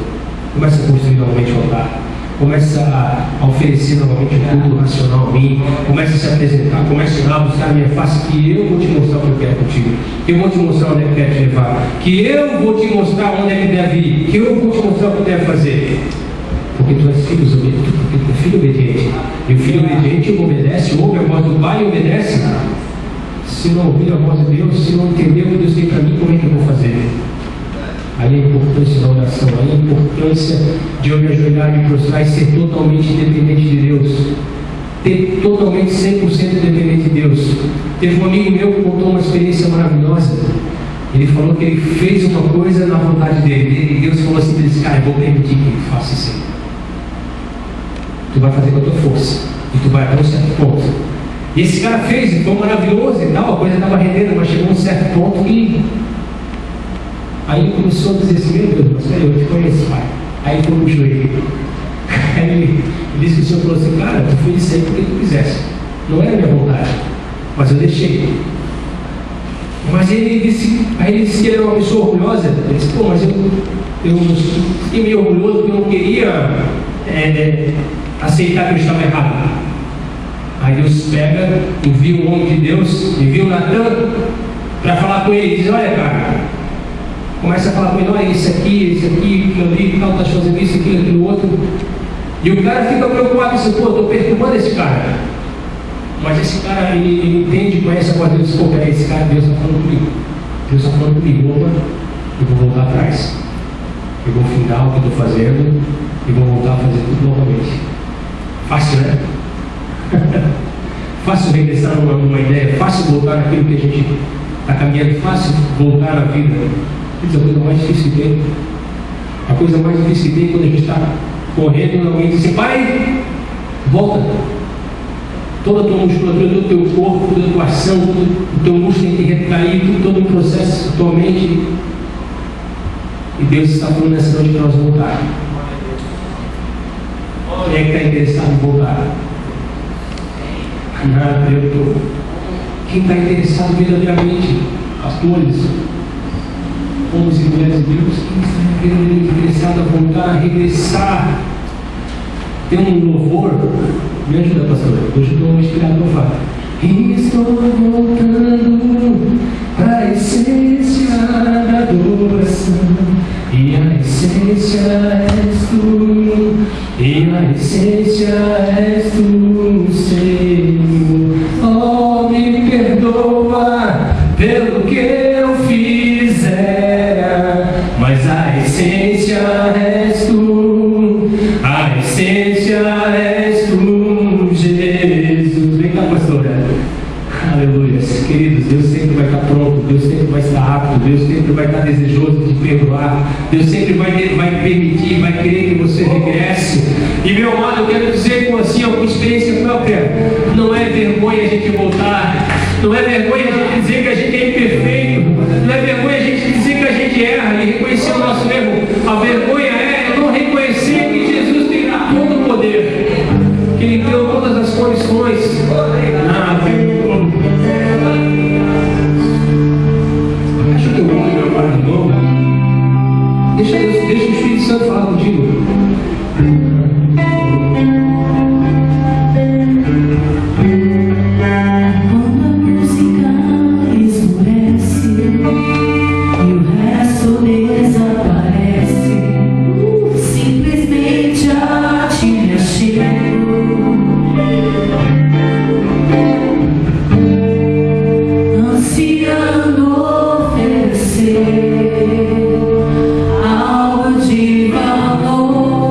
Começa a construir novamente o altar. Começa a oferecer novamente o culto racional a mim. Começa a se apresentar, começa a orar, buscar a minha face, que eu vou te mostrar o que eu quero contigo. Que eu vou te mostrar onde é que quero te levar. Que eu vou te mostrar onde é que deve ir. Que eu vou te mostrar o que deve fazer. Porque tu és filho obediente, porque tu és filho obediente. E o filho obediente obedece, ouve a voz do Pai e obedece. Se não ouvir a voz de Deus, se não entender o que Deus tem para mim, como é que eu vou fazer? Aí a importância da oração, aí a importância de eu me ajoelhar, me prostrar e ser totalmente dependente de Deus. Ter totalmente 100% dependente de Deus. Teve um amigo meu que contou uma experiência maravilhosa. Ele falou que ele fez uma coisa na vontade dele. E Deus falou assim para ele: cara, eu vou permitir que ele faça isso aí. Tu vai fazer com a tua força. E tu vai até um certo ponto. E esse cara fez, e foi maravilhoso e tal, a coisa estava rendendo, mas chegou a um certo ponto que... Aí ele começou a dizer assim: meu Deus, mas eu te conheço, pai. Aí ele foi pro joelho. Aí ele disse que o Senhor falou assim: cara, eu fiz isso aí porque tu quisesse. Não era minha vontade, mas eu deixei. Mas ele disse, aí ele disse que ele era uma pessoa orgulhosa. Ele disse: pô, mas eu fiquei meio orgulhoso porque eu não queria aceitar que eu estava errado. Aí Deus pega, envia um homem de Deus, envia o Natan para falar com ele. Diz: olha, cara, começa a falar com ele: olha, isso aqui, aquilo ali, tal, estás fazendo isso, aquilo outro. E o cara fica preocupado e diz: pô, estou perturbando esse cara. Mas esse cara, ele entende, conhece a voz de Deus. Pô, peraí, esse cara, Deus está falando comigo. Deus está falando comigo. Opa, eu vou voltar atrás. Eu vou findar o que estou fazendo e vou voltar a fazer tudo novamente. Fácil, né? Fácil regressar numa ideia, fácil voltar naquilo que a gente está caminhando, fácil voltar na vida. Isso é a coisa mais difícil que tem. A coisa mais difícil que tem quando a gente está correndo e alguém diz assim: pai, volta. Toda a tua musculatura, todo o teu corpo, toda a tua ação, todo o teu músculo tem que recair, todo o processo, tua mente. E Deus está falando nessa noite para nós voltar. Quem é que está interessado em voltar? Nada, eu estou. Quem está interessado verdadeiramente? Pastores, homens e mulheres de Deus, quem está verdadeiramente interessado a voltar, a regressar? Tem um louvor, me ajuda, pastor, hoje eu estou inspirado a louvar. E estou voltando à essência da adoração, e a essência és tu, e a essência és tu, Senhor. Oh, me perdoa pelo que eu fizera, mas a essência és tu, a essência és tu, Jesus. Vem cá, pastora. Aleluia. Queridos, Deus sempre vai estar pronto, Deus sempre vai estar apto, Deus sempre vai estar desejoso de perdoar, Deus sempre vai permitir, vai querer que você regresse. E meu amado, eu quero dizer com experiência própria: não é vergonha a gente voltar, não é vergonha a gente dizer que a gente é imperfeito, não é vergonha a gente dizer que a gente erra e reconhecer o nosso erro. A vergonha é não reconhecer que Jesus tem todo o poder, que Ele deu todas as condições. Acho que eu vou meu pai de novo. Deixa o Espírito Santo falar contigo. Algo de valor.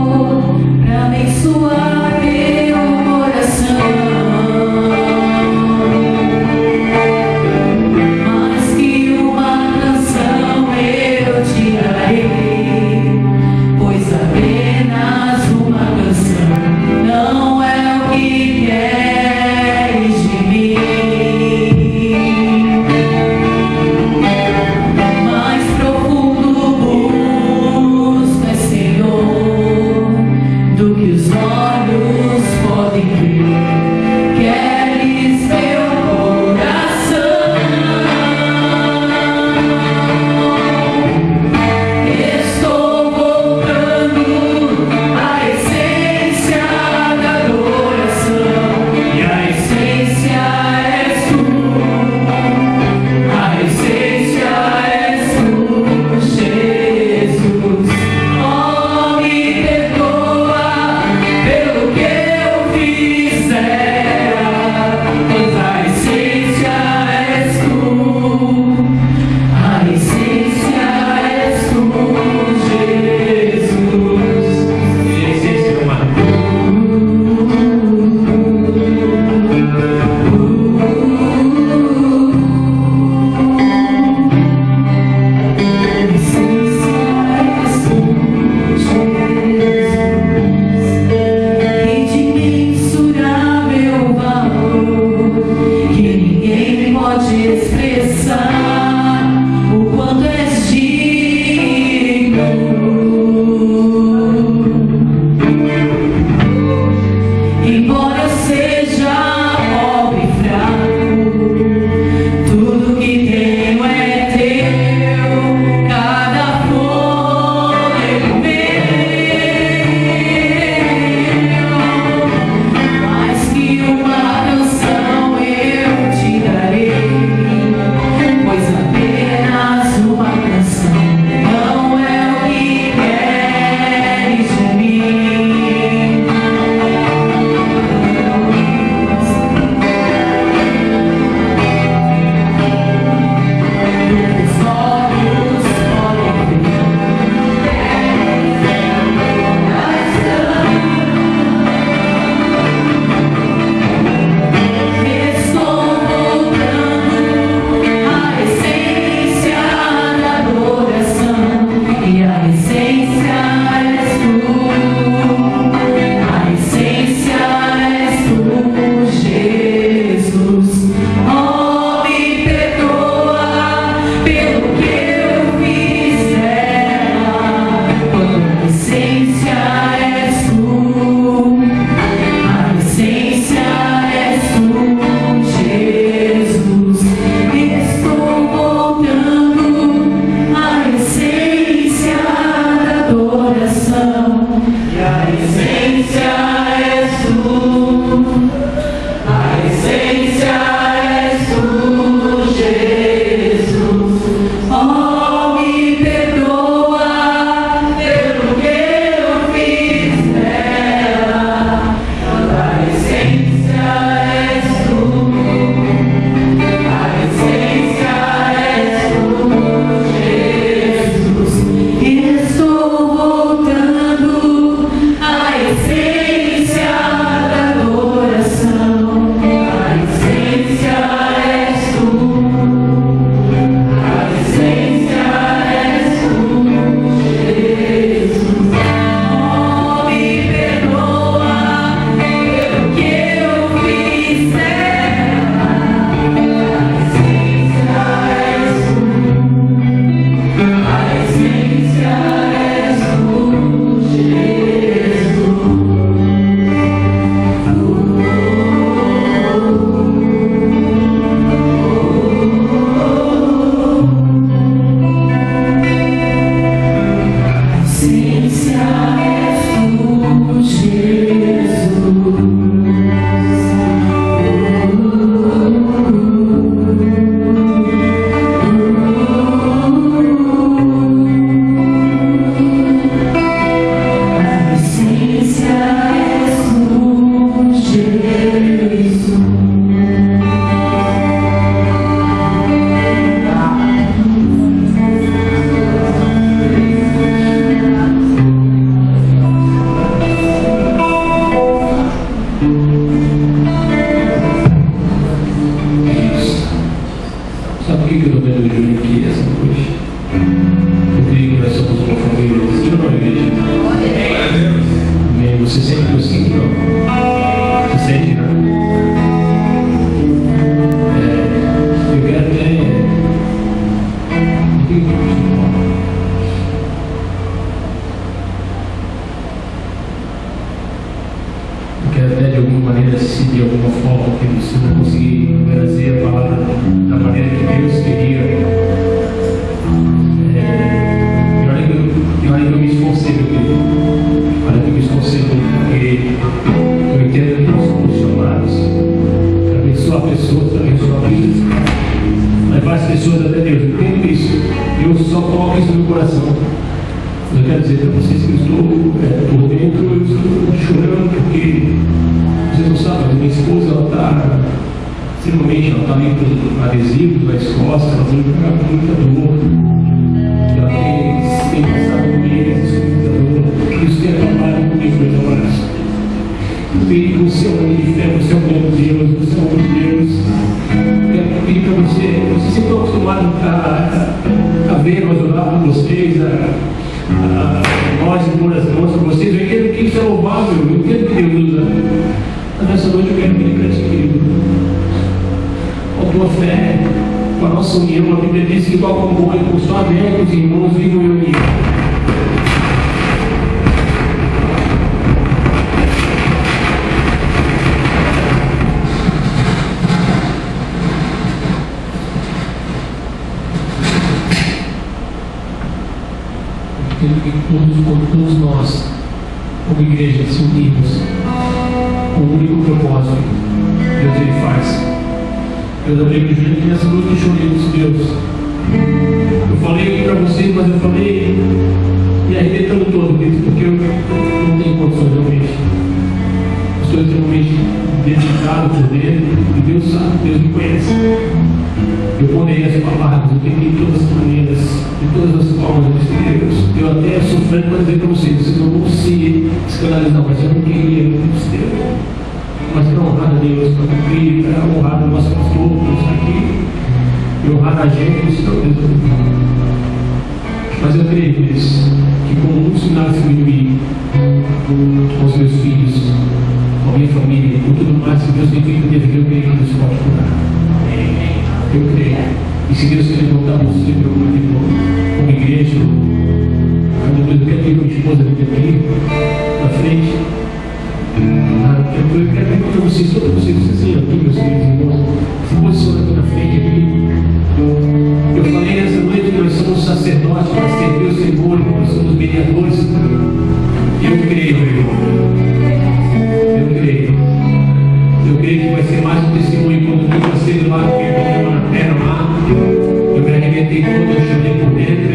somos uma família. Sim ou não, igreja? Amém. Você sente que eu sinto, não? Você sente, não? Eu quero até... Eu quero até de alguma maneira, se de alguma forma, que você não conseguir trazer a palavra da maneira que Deus queria. E olha que eu me esforcei, meu querido. Olha que eu me esforcei, porque eu entendo que nós somos chamados para abençoar pessoas, para abençoar vidas, levar as pessoas até Deus. Eu entendo isso. Eu só coloco isso no meu coração. Eu quero dizer para vocês que eu estou por dentro, eu estou chorando, porque vocês não sabem, minha esposa, ela está extremamente, ela está ali com adesivos nas costas, ela tem muita dor. Ela tem passado meses com muita dor. Isso tem acabado comigo, meus amados. Pedir que você é um homem de fé, você é um homem de Deus, você é um homem de Deus. Quero pedir para você, vocês sempre estão acostumados a ver nós orar por vocês, nós impor as mãos para vocês. Eu entendo que isso é louvável, eu entendo que Deus usa. Mas nessa noite eu quero pedir para ti, querido, com a tua fé, com a nossa união. A Bíblia diz que qual como bom por sua aberta, os irmãos vivam em união. Que todos nós, como igreja, se unimos com o único propósito que Deus ele faz. Eu lembrei que nessa noite eu chorei com Deus. Eu falei para vocês, mas eu falei me arrebentando todo, porque eu não tenho condições realmente. Estou extremamente dedicado por dentro e Deus sabe, Deus me conhece. Eu ponderei as palavras, eu tentei de todas as maneiras, de todas as formas, eu disse, Deus, eu até sofrendo para dizer para vocês não vão se escandalizar, mas eu não queria, eu disse, Deus. Mas para honrar a Deus, para cumprir, para honrar o nosso pastor, para estar aqui, e honrar a gente, isso não é Deus. Mas eu creio, Deus, que como um sinal de diminuir com os meus filhos, com a minha família, com tudo mais que Deus tem feito, eu creio que Deus pode curar. Eu creio. E se Deus quer levantar você, meu irmão, como igreja, eu quero ter minha esposa aqui na frente. Eu quero pedir para vocês, todos vocês assim, aqui, meus queridos irmãos, se posiciona aqui na frente. Aqui. Eu falei nessa noite que nós somos sacerdotes para servir o Senhor, nós somos mediadores. Eu creio, meu irmão. Eu creio. Eu creio que vai ser mais um testemunho quando eu passei do lado que eu na terra lá. Eu me arrebentei todo, eu chorei por dentro,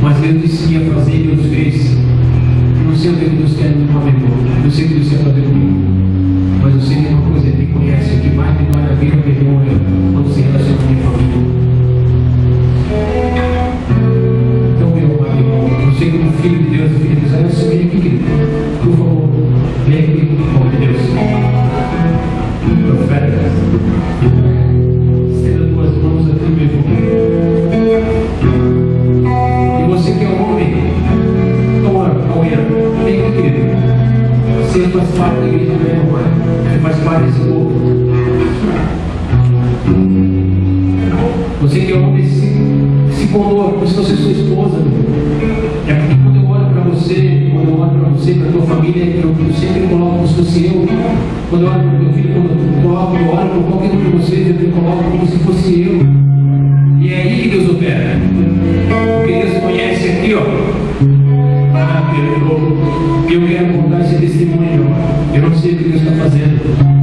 mas Deus disse que ia fazer e Deus fez. Eu não sei o que Deus quer no meu irmão, eu sei o que Deus quer fazer comigo, mas eu sei que uma coisa, Ele me conhece, o que mais me dói na vida, meu irmão, é quando se relaciona com a minha família. Então, meu amado irmão, eu sei que como filho de Deus, filho de Deus, eu sou ele aqui, querido. Por favor, leia comigo, por favor de Deus. Profeta, estenda duas mãos aqui, meu irmão. E você que é um homem, Cauê, vem aqui, querido. Você faz parte da igreja, né, irmão? Você faz parte desse povo. Você que é um homem, se coloca como se fosse sua esposa. É porque quando eu olho para você, para a tua família, eu sempre coloco como se fosse eu. Quando eu olho para o meu filho, quando eu olho para qualquer um de vocês, eu coloco como se fosse eu. E é aí que Deus opera. Porque Deus conhece aqui, ó. Eu quero contar esse testemunho. Eu não sei o que Deus está fazendo.